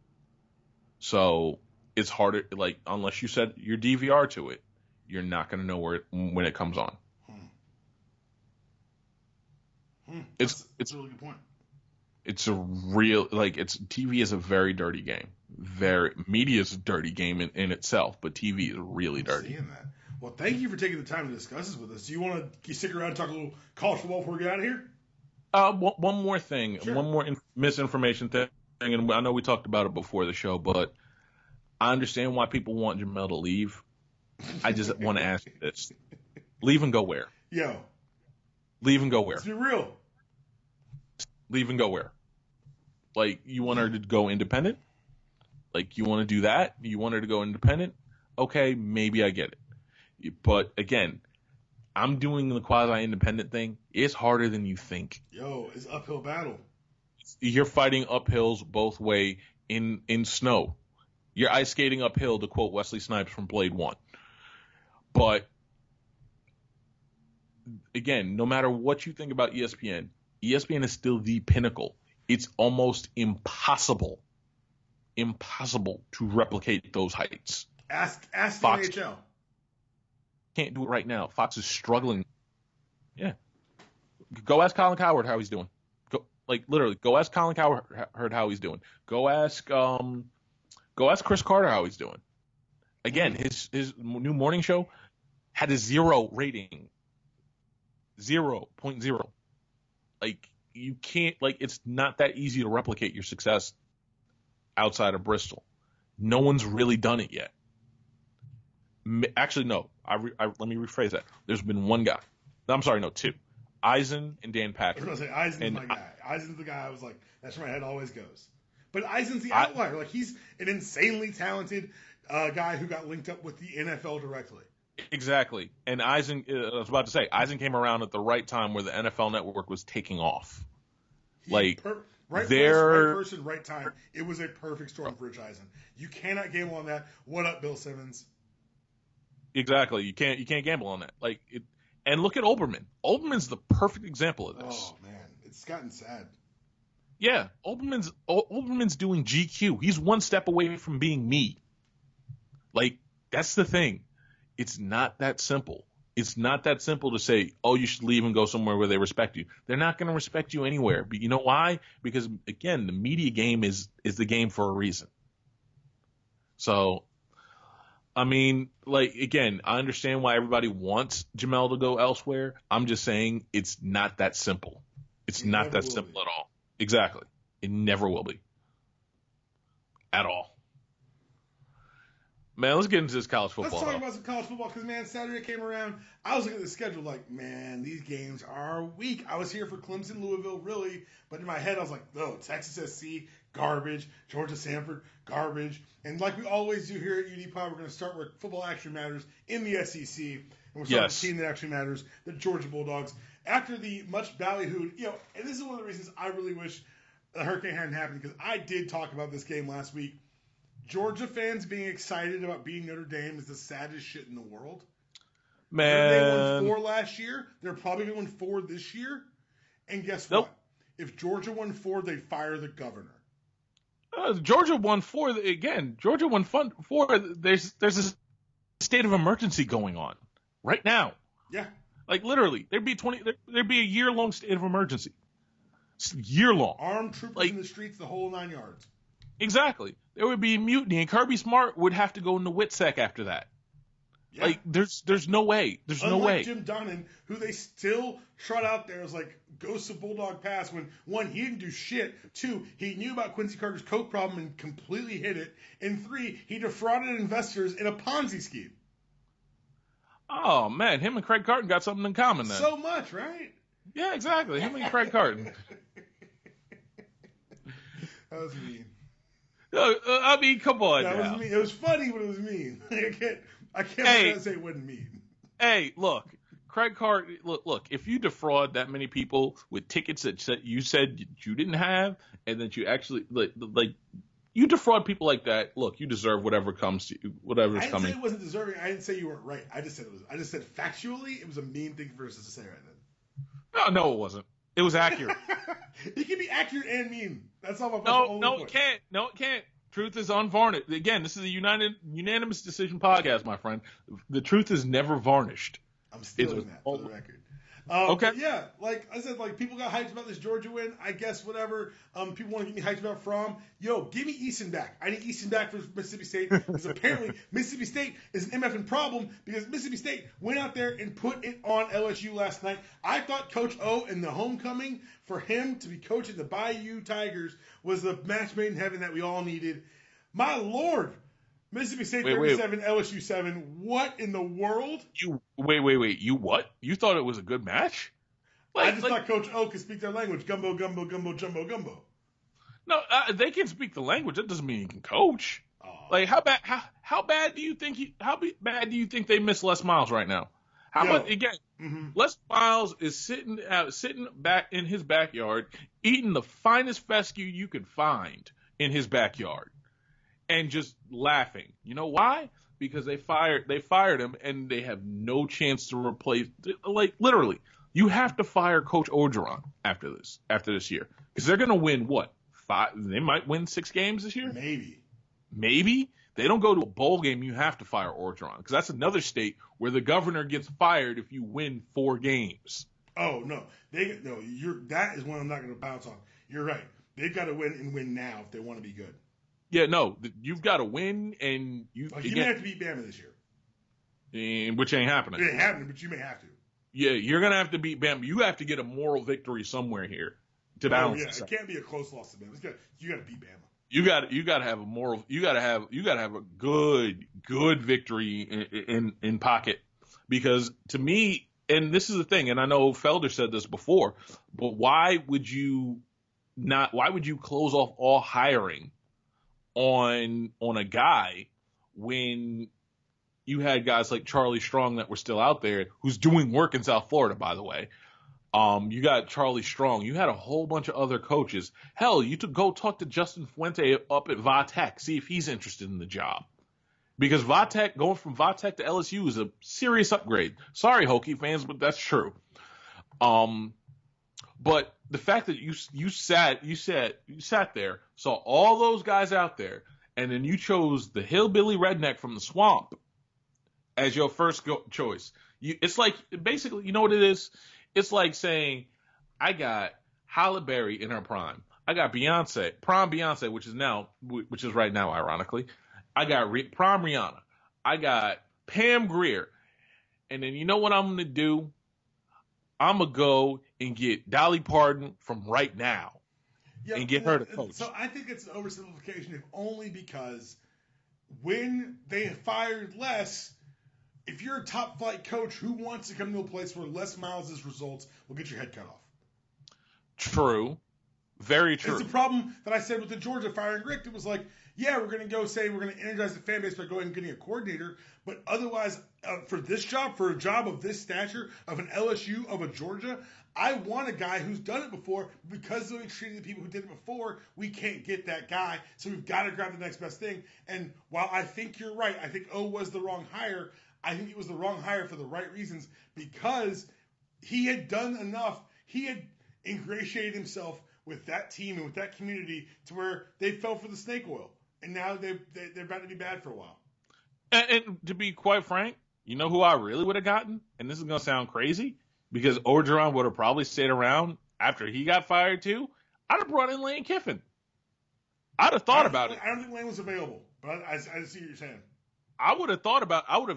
so it's harder. Like unless you set your DVR to it, you're not going to know when it comes on. It's a really good point. It's a real TV is a very dirty game. Media is a dirty game in itself, but TV is really dirty. Seeing that. Well, thank you for taking the time to discuss this with us. Do you want to stick around and talk a little college football before we get out of here? One more thing, sure. One more misinformation thing, and I know we talked about it before the show, but I understand why people want Jemele to leave. I just want to ask you this: leave and go where? Yo, leave and go where? Let's be real. Leave and go where? Like, you want her to go independent? Like, you want to do that? You want her to go independent? Okay, maybe I get it. But again, I'm doing the quasi-independent thing. It's harder than you think. Yo, it's uphill battle. You're fighting uphills both way in snow. You're ice skating uphill, to quote Wesley Snipes from Blade 1. But again, no matter what you think about ESPN is still the pinnacle. It's almost impossible to replicate those heights. Ask Fox the NHL. Can't do it right now. Fox is struggling. Yeah. Go ask Colin Cowherd how he's doing. Go ask Colin Cowherd how he's doing. Go ask Chris Carter how he's doing. Again, his new morning show had a 0 rating. 0.0. Like, you can't, it's not that easy to replicate your success outside of Bristol. No one's really done it yet. Actually, no. Let me rephrase that. There's been one guy. I'm sorry, no, 2. Eisen and Dan Patrick. I was going to say, Eisen's my guy. Eisen's the guy I was like, that's where my head always goes. But Eisen's the outlier. He's an insanely talented guy who got linked up with the NFL directly. Exactly. And Eisen came around at the right time where the NFL Network was taking off. Right person, right time. It was a perfect storm for Rich Eisen. You cannot gamble on that. What up, Bill Simmons? Exactly. You can't gamble on that. And look at Olbermann. Olbermann's the perfect example of this. Oh man, it's gotten sad. Yeah, Olbermann's doing GQ. He's one step away from being me. That's the thing. It's not that simple. It's not that simple to say, oh, you should leave and go somewhere where they respect you. They're not going to respect you anywhere. But you know why? Because, again, the media game is the game for a reason. So, I mean, again, I understand why everybody wants Jemele to go elsewhere. I'm just saying it's not that simple. It's not that simple at all. Exactly. It never will be. At all. Man, let's get into this college football. Let's talk about some college football because, man, Saturday came around. I was looking at the schedule man, these games are weak. I was here for Clemson, Louisville, really. But in my head, I was like, no, Texas SC, garbage. Georgia Sanford, garbage. And like we always do here at UDPod, we're going to start where football actually matters in the SEC. And we're starting with the team that actually matters, the Georgia Bulldogs. After the much ballyhooed, and this is one of the reasons I really wish the hurricane hadn't happened, because I did talk about this game last week. Georgia fans being excited about beating Notre Dame is the saddest shit in the world. Man. They won 4 last year. They're probably going to win 4 this year. And guess what? If Georgia won 4, they'd fire the governor. Georgia won 4 again. Georgia won 4. There's a state of emergency going on right now. Yeah. Like literally, there'd be a year-long state of emergency. Year-long. Armed troopers in the streets, the whole 9 yards. Exactly. There would be mutiny, and Kirby Smart would have to go into WITSEC after that. Yeah. Like, there's no way. There's no way. Jim Donnan, who they still trot out there as like ghosts of Bulldog Pass, when 1, he didn't do shit. 2, he knew about Quincy Carter's coke problem and completely hid it. And 3, he defrauded investors in a Ponzi scheme. Oh man, him and Craig Carton got something in common then. So much, right? Yeah, exactly. Him and Craig Carton. That was mean. I mean, come on. That was mean. It was funny, but it was mean. I can't say it wasn't mean. Hey, look, Craig Carton. Look. If you defraud that many people with tickets that you said you didn't have, and that you actually like you defraud people like that. Look, you deserve whatever comes to you, whatever's coming. I didn't say it wasn't deserving. I didn't say you weren't right. I just said factually, it was a mean thing for us to say right then. No, it wasn't. It was accurate. It can be accurate and mean. That's all my No, it can't. No, it can't. Truth is unvarnished. Again, this is a unanimous decision podcast, my friend. The truth is never varnished. I'm still in that, for the record. Okay. Yeah, like I said, like people got hyped about this Georgia win. I guess whatever. People want to get me hyped about Fromm. Yo, give me Easton back. I need Easton back for Mississippi State, because apparently Mississippi State is an MFing problem, because Mississippi State went out there and put it on LSU last night. I thought Coach O in the homecoming, for him to be coaching the Bayou Tigers, was the match made in heaven that we all needed. My Lord. Mississippi State 37, LSU 7. What in the world? Wait. You what? You thought it was a good match? I just thought Coach O could speak their language. Gumbo, gumbo, gumbo, jumbo, gumbo. No, they can speak the language. That doesn't mean you can coach. Oh. Like how bad do you think they miss Les Miles right now? How about again? Mm-hmm. Les Miles is sitting back in his backyard, eating the finest fescue you could find in his backyard. And just laughing. You know why? Because they fired him, and they have no chance to replace. Like literally, you have to fire Coach Orgeron after this year, because they're gonna win what 5? They might win 6 games this year. Maybe they don't go to a bowl game. You have to fire Orgeron, because that's another state where the governor gets fired if you win 4 games. Oh no, that is one I'm not gonna bounce on. You're right. They've got to win and win now if they want to be good. Yeah, no, you've got to win, and you may have to beat Bama this year. Which ain't happening. It ain't happening, but you may have to. Yeah, you're going to have to beat Bama. You have to get a moral victory somewhere here to balance this. It can't be a close loss to Bama. You got to beat Bama. You got to have a moral. You got to have a good victory in pocket, because to me, and this is the thing, and I know Felder said this before, but why would you close off all hiring on a guy when you had guys like Charlie Strong that were still out there, who's doing work in South Florida, by the way. You got Charlie Strong. You had a whole bunch of other coaches. Hell, you go talk to Justin Fuente up at Vatech, see if he's interested in the job. Because going from Vatech to LSU is a serious upgrade. Sorry, Hokie fans, but that's true. But the fact that you sat there, saw all those guys out there, and then you chose the hillbilly redneck from the swamp as your first choice. It's like, basically, you know what it is? It's like saying, I got Halle Berry in her prime. I got prime Beyonce, which is right now, ironically. I got prime Rihanna. I got Pam Grier. And then you know what I'm going to do? I'm going to go and get Dolly Parton from right now and get her to coach. So I think it's an oversimplification, if only because when they fired Les, if you're a top flight coach, who wants to come to a place where Les Miles' results will get your head cut off? True. Very true. It's the problem that I said with the Georgia firing Rick. It was like, yeah, we're going to go say we're going to energize the fan base by going and getting a coordinator. But otherwise, for this job, for a job of this stature, of an LSU, of a Georgia, I want a guy who's done it before. Because of the way we treated the people who did it before, we can't get that guy. So we've got to grab the next best thing. And while I think you're right, I think O was the wrong hire. I think it was the wrong hire for the right reasons because he had done enough. He had ingratiated himself with that team and with that community to where they fell for the snake oil. And now they're about to be bad for a while. And to be quite frank, you know who I really would have gotten? And this is going to sound crazy because Orgeron would have probably stayed around after he got fired too. I'd have brought in Lane Kiffin. I'd have thought about it. I don't think Lane was available, but I see what you're saying. I would have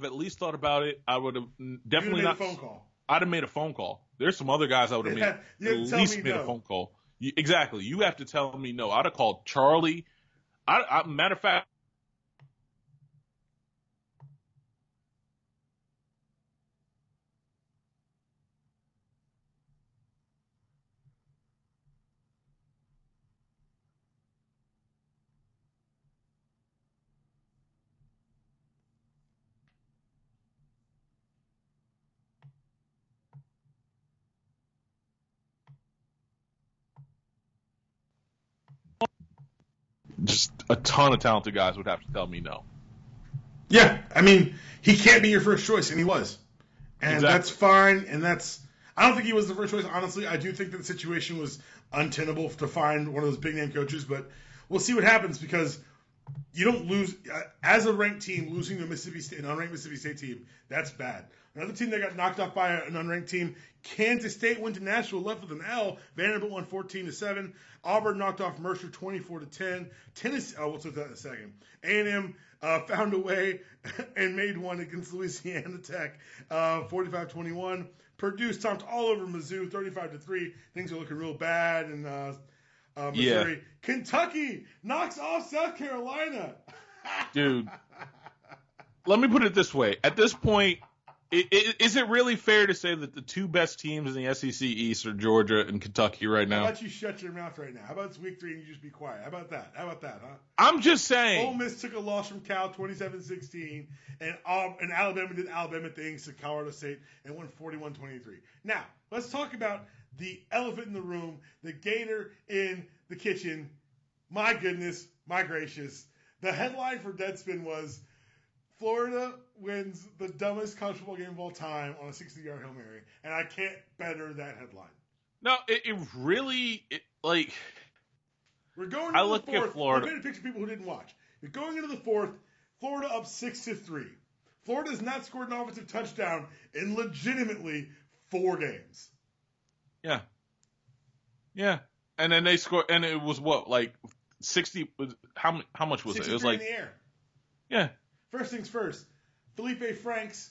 at least thought about it. I would have definitely made a phone call. I'd have made a phone call. There's some other guys I would have made. At least made a phone call. Exactly. You have to tell me no. I'd have called Charlie. Matter of fact, just a ton of talented guys would have to tell me no. Yeah, I mean, he can't be your first choice, and he was. And exactly. That's fine, and I don't think he was the first choice, honestly. I do think that the situation was untenable to find one of those big-name coaches, but we'll see what happens because you don't lose as a ranked team, losing to Mississippi State, an unranked Mississippi State team. That's bad. Another team that got knocked off by an unranked team, Kansas State went to Nashville, left with an L. Vanderbilt won 14-7. Auburn knocked off Mercer 24-10. Tennessee, we'll talk that in a second. A&M found a way and made one against Louisiana Tech, 45-21. Purdue stomped all over Mizzou, 35-3. Things are looking real bad in Missouri. Yeah. Kentucky knocks off South Carolina. Dude, let me put it this way. At this point, is it really fair to say that the two best teams in the SEC East are Georgia and Kentucky right now? How about you shut your mouth right now? How about it's week 3 and you just be quiet? How about that, huh? I'm just saying. Ole Miss took a loss from Cal 27-16, and Alabama did Alabama things to Colorado State and won 41-23. Now, let's talk about the elephant in the room, the gator in the kitchen. My goodness, my gracious. The headline for Deadspin was Florida wins the dumbest college football game of all time on a 60-yard Hail Mary. And I can't better that headline. No, it really, like... We're going into the fourth. At Florida. I'm going to picture people who didn't watch. You're going into the fourth, Florida up 6-3. Florida has not scored an offensive touchdown in legitimately 4 games. Yeah. Yeah. And then they scored, and it was what, like 60, how much was it? It was like... in the air. Yeah. First things first, Felipe Franks,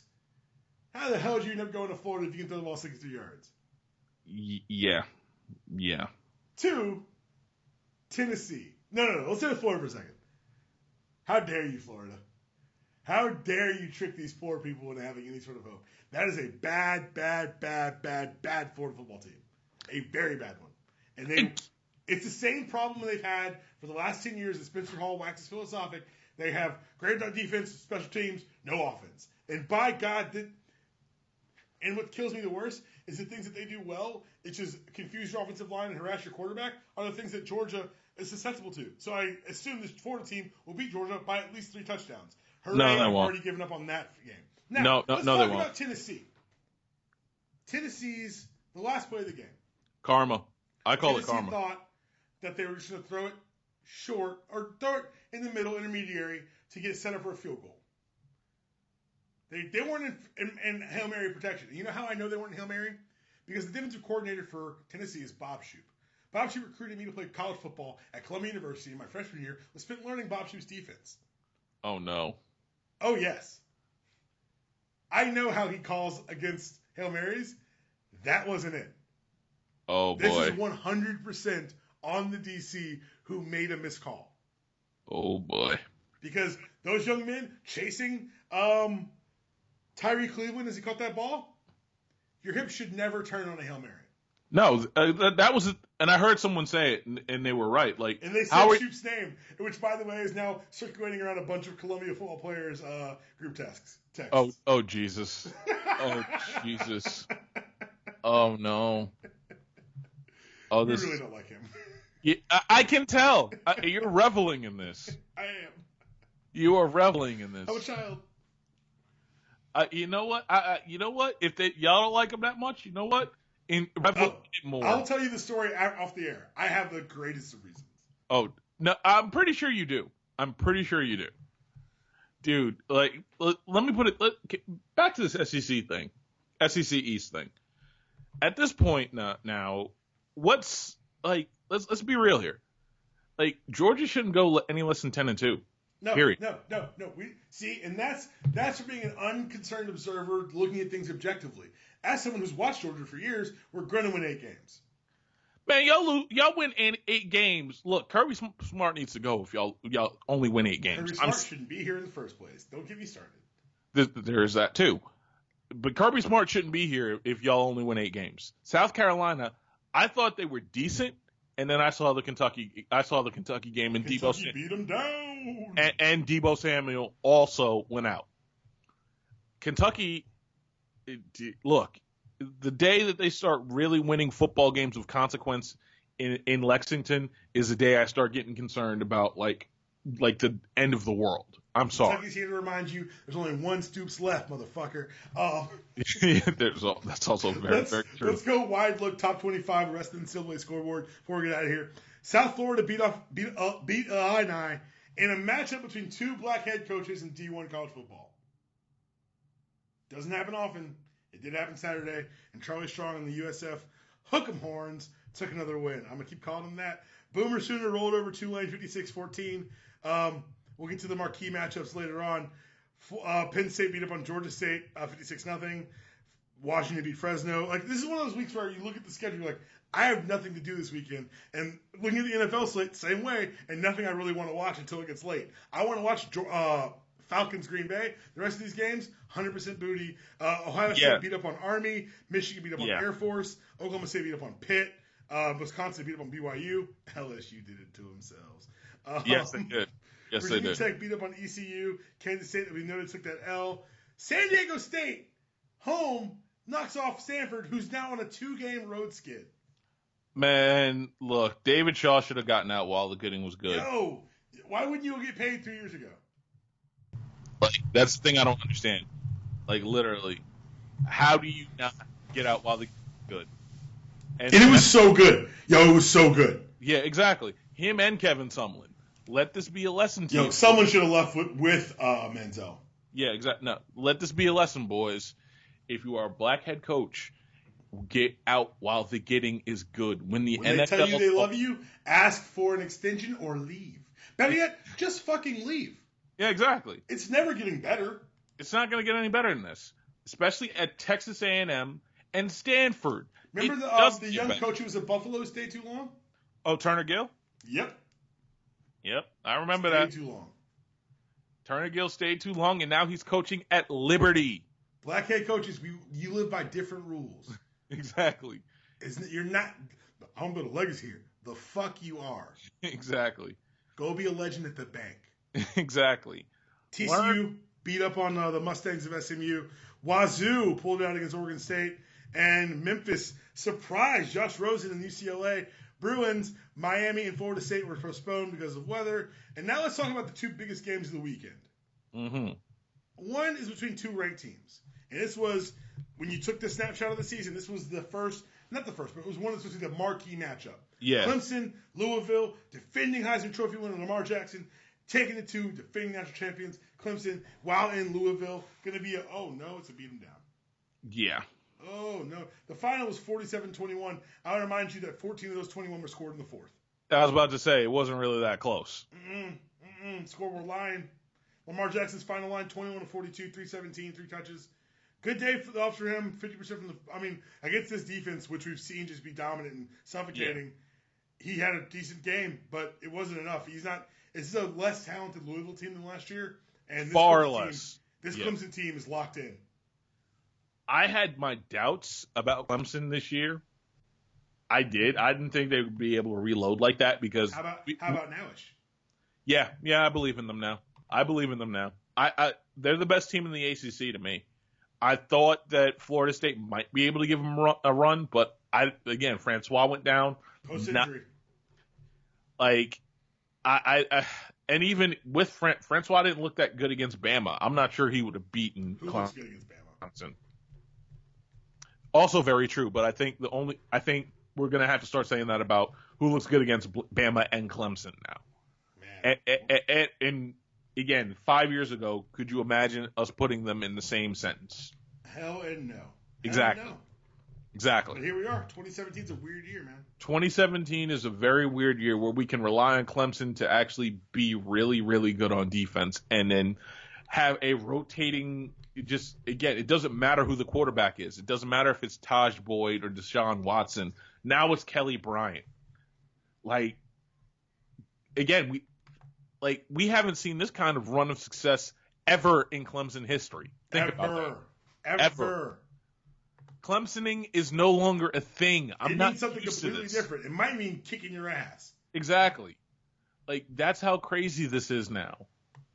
how the hell did you end up going to Florida if you can throw the ball 63 yards? Yeah. 2, Tennessee. No. Let's stay with Florida for a second. How dare you, Florida? How dare you trick these poor people into having any sort of hope? That is a bad Florida football team. A very bad one. And it's the same problem they've had for the last 10 years that Spencer Hall waxes philosophic. They have great defense, special teams, no offense. And by God, and what kills me the worst is the things that they do well, it's just confuse your offensive line and harass your quarterback, are the things that Georgia is susceptible to. So I assume this Florida team will beat Georgia by at least 3 touchdowns. Hooray, no, they I've won't. already given up on that game. Now, let's talk about Tennessee. Tennessee's the last play of the game. Karma. I call it karma. Tennessee thought that they were just going to throw it short or throw it in the middle, intermediary, to get set up for a field goal. They weren't in Hail Mary protection. You know how I know they weren't in Hail Mary? Because the defensive coordinator for Tennessee is Bob Shoop. Bob Shoop recruited me to play college football at Columbia University in my freshman year. I spent learning Bob Shoop's defense. Oh, no. Oh, yes. I know how he calls against Hail Marys. That wasn't it. Oh, boy. This is 100% on the DC who made a miscall. Oh, boy. Because those young men chasing Tyree Cleveland as he caught that ball, your hips should never turn on a Hail Mary. No, that was, and I heard someone say it, and they were right. Like, and they said Shoop's name, which, by the way, is now circulating around a bunch of Columbia football players' group texts. Oh, Jesus. Oh, Jesus. Oh, no. Oh, we really don't like him. Yeah, I can tell. You're reveling in this. I am. You are reveling in this. I'm a child. You know what? You know what? If y'all don't like him that much, you know what? More. I'll tell you the story off the air. I have the greatest of reasons. Oh, no, I'm pretty sure you do. Dude, like, let me put it, back to this SEC thing, SEC East thing. At this point now, what's, like, let's be real here. Like, Georgia shouldn't go any less than 10-2. No, period. No. We see, and that's for being an unconcerned observer looking at things objectively. As someone who's watched Georgia for years, we're going to win 8 games. Man, y'all win 8 games. Look, Kirby Smart needs to go if y'all only win 8 games. Kirby Smart shouldn't be here in the first place. Don't get me started. There is that too. But Kirby Smart shouldn't be here if y'all only win 8 games. South Carolina, I thought they were decent, and then I saw the Kentucky game, and Kentucky beat them down. And Deebo Samuel also went out. Kentucky, look, the day that they start really winning football games of consequence in Lexington is the day I start getting concerned about like the end of the world. I'm sorry. Kentucky's here to remind you there's only one Stoops left, motherfucker. That's also very true. Let's go wide look top 25 the rest of the NCAA scoreboard before we get out of here. South Florida beat Illini in a matchup between 2 black head coaches in D1 college football. Doesn't happen often. It did happen Saturday, and Charlie Strong and the USF Hook'em Horns took another win. I'm going to keep calling them that. Boomer Sooner rolled over Tulane 56-14. We'll get to the marquee matchups later on. Penn State beat up on Georgia State 56-0. Washington beat Fresno. Like, this is one of those weeks where you look at the schedule, you're like, I have nothing to do this weekend. And looking at the NFL slate, same way, and nothing I really want to watch until it gets late. I want to watch Falcons, Green Bay. The rest of these games, 100% booty. Ohio State beat up on Army. Michigan beat up on Air Force. Oklahoma State beat up on Pitt. Wisconsin beat up on BYU. LSU did it to themselves. Yes, they did. Yes, Virginia they did. Tech beat up on ECU. Kansas State, that we noted, took that L. San Diego State, home, knocks off Stanford, who's now on a 2-game road skid. Man, look, David Shaw should have gotten out while the getting was good. Yo, why wouldn't you get paid 3 years ago? Like, that's the thing I don't understand. Like, literally, how do you not get out while the good? And it was so good. Yo, it was so good. Yeah, exactly. Him and Kevin Sumlin. Let this be a lesson to you. Yo, someone should have left with Menzel. Yeah, exactly. No, let this be a lesson, boys. If you are a black head coach, get out while the getting is good. When they tell you they love you, ask for an extension or leave. Better yet, just fucking leave. Yeah, exactly. It's never getting better. It's not going to get any better than this, especially at Texas A&M and Stanford. Remember the young coach who was at Buffalo stayed too long? Oh, Turner Gill? Yep, I remember that. Stayed too long. Turner Gill stayed too long, and now he's coaching at Liberty. Black head coaches, you live by different rules. Exactly. You're not. I'm going to legacy here. The fuck you are. Exactly. Go be a legend at the bank. Exactly. TCU beat up on the Mustangs of SMU. Wazoo pulled out against Oregon State. And Memphis surprised Josh Rosen and UCLA. Bruins, Miami, and Florida State were postponed because of weather. And now let's talk about the 2 biggest games of the weekend. Mm-hmm. One is between 2 ranked teams. And this was, when you took the snapshot of the season, this was the first, not the first, but it was one of the marquee matchup. Yeah. Clemson, Louisville, defending Heisman Trophy winner Lamar Jackson, taking it to defending national champions Clemson, while in Louisville. Going to be it's a beat 'em down. Yeah. Oh, no. The final was 47-21. I'll remind you that 14 of those 21 were scored in the 4th. I was about to say, it wasn't really that close. Scoreboard line. Lamar Jackson's final line, 21-42, 317, 3 touches. Good day for him, 50% from the – against this defense, which we've seen just be dominant and suffocating, he had a decent game, but it wasn't enough. This is a less talented Louisville team than last year. And this far less. This Clemson team is locked in. I had my doubts about Clemson this year, I did. I didn't think they would be able to reload like that because. How about Nowish? Yeah, I believe in them now. They're the best team in the ACC to me. I thought that Florida State might be able to give them a run, but Francois went down. Post injury. And even with Francois didn't look that good against Bama. I'm not sure he would have beaten Who looks good against Bama? Clemson. Also very true, but I think we're gonna have to start saying that about who looks good against Bama and Clemson now. Man. And again, 5 years ago, could you imagine us putting them in the same sentence? Hell and no. Exactly. No. Exactly. But here we are. 2017 is a weird year, man. 2017 is a very weird year where we can rely on Clemson to actually be really, really good on defense and then have a rotating it doesn't matter who the quarterback is. It doesn't matter if it's Taj Boyd or Deshaun Watson. Now it's Kelly Bryant. We haven't seen this kind of run of success ever in Clemson history. Think about that. Ever. Clemsoning is no longer a thing. It means something completely different. It might mean kicking your ass. Exactly. That's how crazy this is now.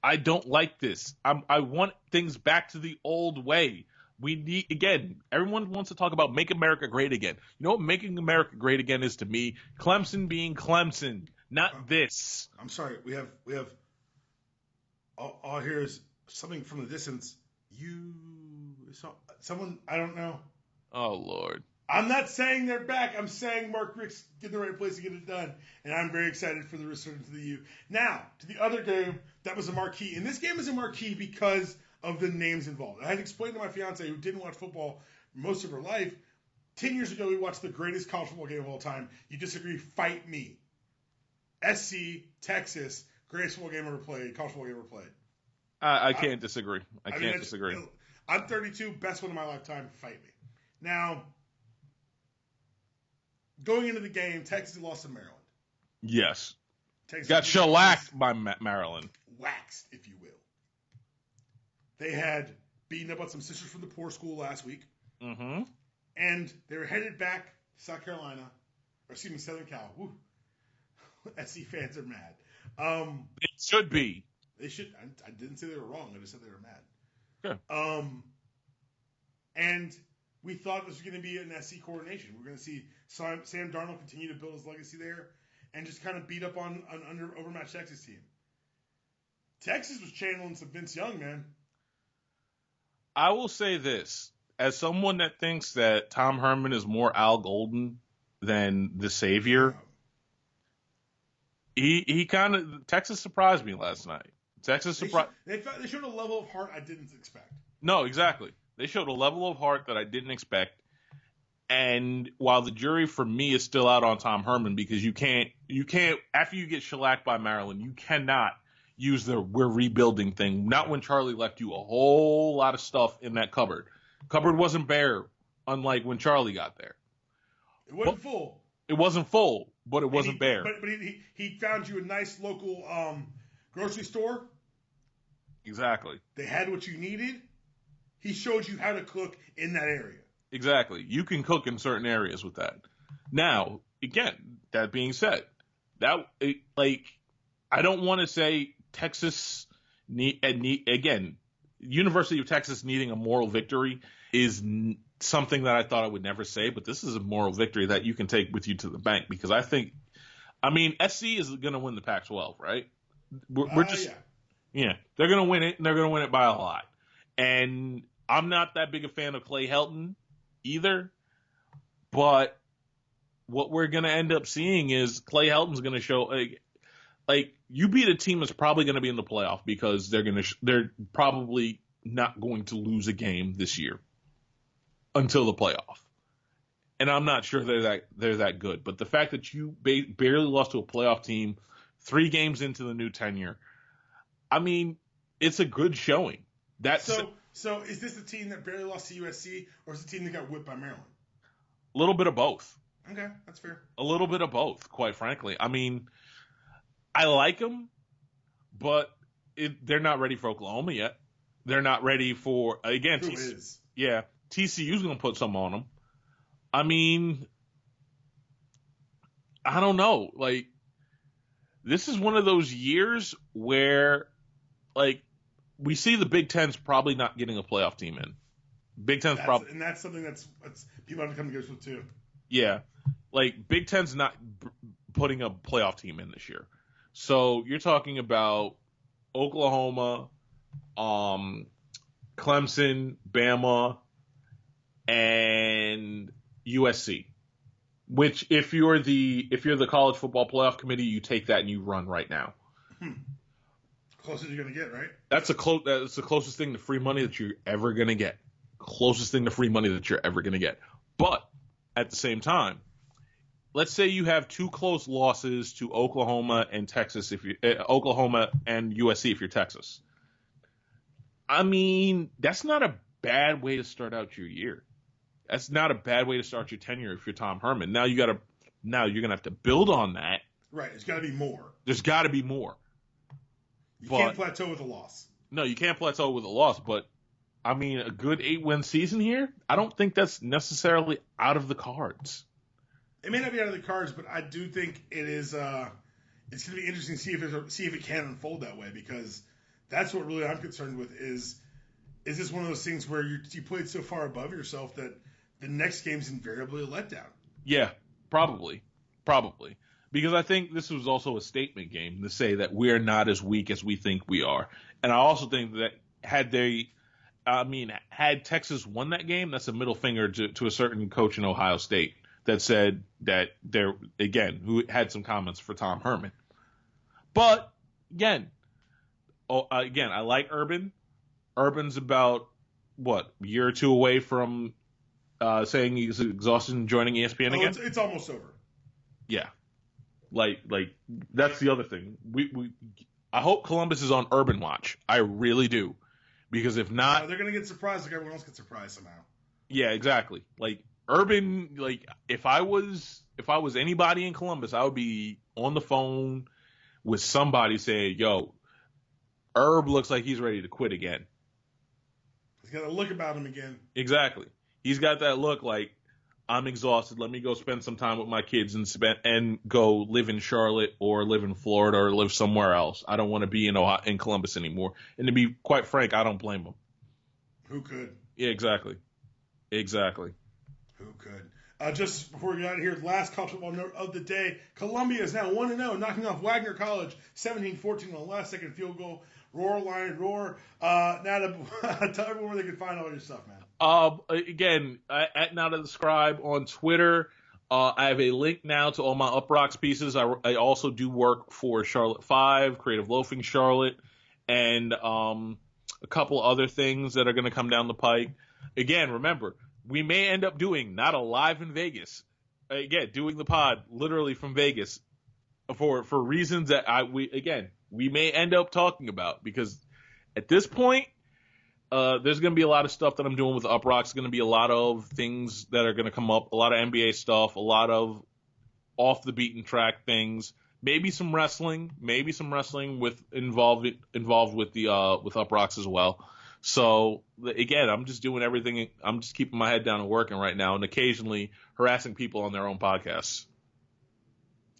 I don't like this. I want things back to the old way. We need, again, everyone wants to talk about make America great again. You know what making America great again is to me? Clemson being Clemson, not this. I'm sorry. We have all here is something from the distance. Someone, I don't know. Oh, Lord. I'm not saying they're back. I'm saying Mark Richt's in the right place to get it done. And I'm very excited for the return to the U. Now, to the other game, that was a marquee. And this game is a marquee because of the names involved. I had explained to my fiance, who didn't watch football most of her life, 10 years ago we watched the greatest college football game of all time. You disagree, fight me. SC, Texas, greatest football game ever played, college football game ever played. I can't disagree. I can't disagree. I'm 32, best one of my lifetime, fight me. Now, going into the game, Texas had lost to Maryland. Yes. Texas got shellacked by Maryland. Waxed, if you will. They had beaten up on some sisters from the poor school last week. Mm-hmm. And they were headed back to Southern Cal. Woo. SC fans are mad. It should be. They should. I didn't say they were wrong. I just said they were mad. Okay. And we thought this was going to be an SC coordination. We're going to see Sam Darnold continue to build his legacy there and just kind of beat up on an overmatched Texas team. Texas was channeling some Vince Young, man. I will say this. As someone that thinks that Tom Herman is more Al Golden than the savior, he kind of – Texas surprised me last night. Texas surprised – They showed a level of heart I didn't expect. No, exactly. They showed a level of heart that I didn't expect. And while the jury for me is still out on Tom Herman because you can't after you get shellacked by Maryland, you cannot use the we're rebuilding thing. Not when Charlie left you a whole lot of stuff in that cupboard. Cupboard wasn't bare, unlike when Charlie got there. It wasn't full. It wasn't full, but it wasn't bare. But he found you a nice local grocery store. Exactly. They had what you needed. He showed you how to cook in that area. Exactly. You can cook in certain areas with that. Now, again, that being said, I don't want to say Texas again, University of Texas needing a moral victory is something that I thought I would never say, but this is a moral victory that you can take with you to the bank because SC is going to win the Pac-12, right? We're just yeah, they're going to win it, and they're going to win it by a lot. And I'm not that big a fan of Clay Helton either, but what we're going to end up seeing is Clay Helton's going to show you beat a team that's probably going to be in the playoff because they're probably not going to lose a game this year until the playoff. And I'm not sure they're that good, but the fact that you barely lost to a playoff team 3 games into the new tenure, it's a good showing. So is this the team that barely lost to USC, or is it the team that got whipped by Maryland? A little bit of both. Okay, that's fair. A little bit of both, quite frankly. I like them, but they're not ready for Oklahoma yet. They're not ready for again. Who is? Yeah, TCU's going to put some on them. I don't know. Like, this is one of those years where, like, we see the Big Ten's probably not getting a playoff team in. Big Ten's probably, and that's something that's people have to come to grips with too. yeah, like Big Ten's not putting a playoff team in this year. So you're talking about Oklahoma, Clemson, Bama, and USC. Which, if you're the college football playoff committee, you take that and you run right now. Closest you're gonna get, right? That's the closest thing to free money that you're ever gonna get. Closest thing to free money that you're ever gonna get. But at the same time, let's say you have two close losses to Oklahoma and Texas. Oklahoma and USC, if you're Texas, I mean, that's not a bad way to start out your year. That's not a bad way to start your tenure if you're Tom Herman. Now you're gonna have to build on that. Right. It's got to be more. There's got to be more. You can't plateau with a loss. No, you can't plateau with a loss. But I mean, a good 8-win season here, I don't think that's necessarily out of the cards. It may not be out of the cards, but I do think it is. It's going to be interesting to see if it can unfold that way, because that's what really I'm concerned with. Is this one of those things where you played so far above yourself that the next game's invariably a letdown? Yeah, probably. Because I think this was also a statement game to say that we're not as weak as we think we are. And I also think that had Texas won that game, that's a middle finger to a certain coach in Ohio State that said that who had some comments for Tom Herman. But again, I like Urban. Urban's about a year or two away from saying he's exhausted and joining ESPN again. It's almost over. Yeah, like that's the other thing. I hope Columbus is on Urban watch. I really do, because if not, they're gonna get surprised like everyone else gets surprised somehow. Yeah, exactly. Like Urban, like if I was anybody in Columbus, I would be on the phone with somebody saying, "Yo, Herb looks like he's ready to quit again." He's got a look about him again. Exactly. He's got that look like, I'm exhausted. Let me go spend some time with my kids and go live in Charlotte or live in Florida or live somewhere else. I don't want to be in Columbus anymore. And to be quite frank, I don't blame him. Who could? Yeah, exactly. Who could? Just before we get out of here, last college football note of the day. Columbia is now 1-0, knocking off Wagner College 17-14 on the last second field goal. Roar, Lion, roar. Nata, tell everyone where they can find all your stuff, man. Again, at Nata the Scribe on Twitter. I have a link now to all my Up Rocks pieces. I also do work for Charlotte 5, Creative Loafing Charlotte, and a couple other things that are going to come down the pike. Again, remember, we may end up doing Nata live in Vegas. Again, doing the pod literally from Vegas for reasons that we may end up talking about, because at this point, there's going to be a lot of stuff that I'm doing with Up Rocks. There's going to be a lot of things that are going to come up, a lot of NBA stuff, a lot of off the beaten track things, maybe some wrestling with involved with the with Up Rocks as well. So again, I'm just doing everything. I'm just keeping my head down and working right now, and occasionally harassing people on their own podcasts.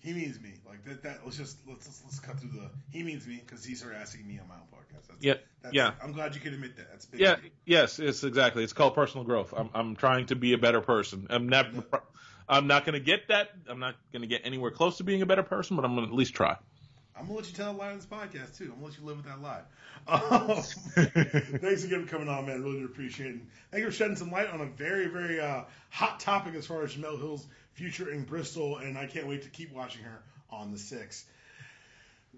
He means me. Like that. Let's cut through the. He means me because he's harassing me on my own podcast. Yeah. I'm glad you can admit that. That's big. Yeah. Yes. It's exactly. It's called personal growth. I'm trying to be a better person. I'm not going to get that. I'm not going to get anywhere close to being a better person, but I'm going to at least try. I'm going to let you tell a lie on this podcast, too. I'm going to let you live with that lie. Thanks again for coming on, man. Really do appreciate it. Thank you for shedding some light on a very, very hot topic as far as Jemele Hill's future in Bristol, and I can't wait to keep watching her on the 6th.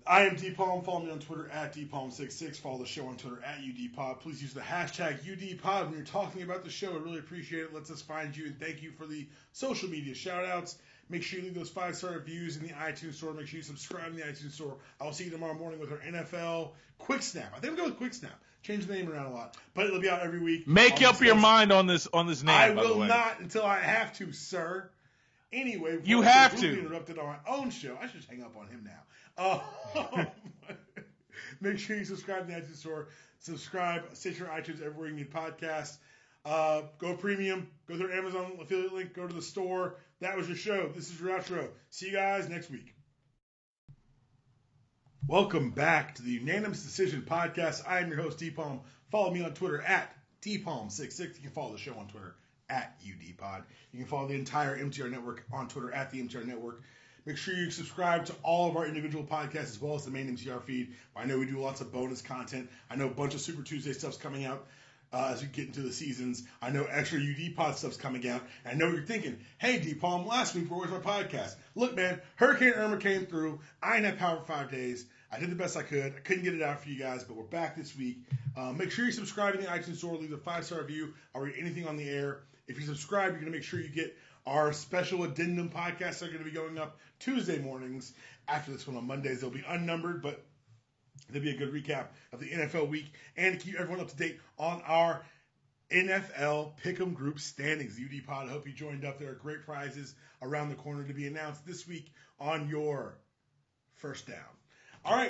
I am DPalm. Follow me on Twitter at DPalm66. Follow the show on Twitter at UDPod. Please use the hashtag UDPod when you're talking about the show. I really appreciate it. Lets us find you, and thank you for the social media shout-outs. Make sure you leave those 5-star reviews in the iTunes store. Make sure you subscribe in the iTunes store. I'll see you tomorrow morning with our NFL Quick Snap. I think I'm going with Quick Snap. Change the name around a lot, but it'll be out every week. Make up your mind on this name. I will not until I have to, sir. Anyway, you have to. Interrupted on my own show. I should hang up on him now. Make sure you subscribe to the iTunes store. Subscribe, Stitcher, iTunes, everywhere you need podcasts. Go premium. Go to their Amazon affiliate link. Go to the store. That was your show. This is your outro. See you guys next week. Welcome back to the Unanimous Decision Podcast. I am your host, DPalm. Follow me on Twitter at DPalm66. You can follow the show on Twitter at UDPod. You can follow the entire MTR Network on Twitter at the MTR Network. Make sure you subscribe to all of our individual podcasts as well as the main MTR feed. I know we do lots of bonus content. I know a bunch of Super Tuesday stuff's coming out as we get into the seasons. I know extra UDPod stuff's coming out. And I know you're thinking, hey, D-Palm, last week, where was my podcast? Look, man, Hurricane Irma came through. I didn't have power for 5 days. I did the best I could. I couldn't get it out for you guys, but we're back this week. Make sure you subscribe in the iTunes store. Leave a 5-star review. I'll read anything on the air. If you subscribe, you're going to make sure you get our special addendum podcasts that are going to be going up Tuesday mornings. After this one on Mondays, they'll be unnumbered, but there'll be a good recap of the NFL week and to keep everyone up to date on our NFL Pick'em Group standings. UDPod, I hope you joined up. There are great prizes around the corner to be announced this week on your first down. All right.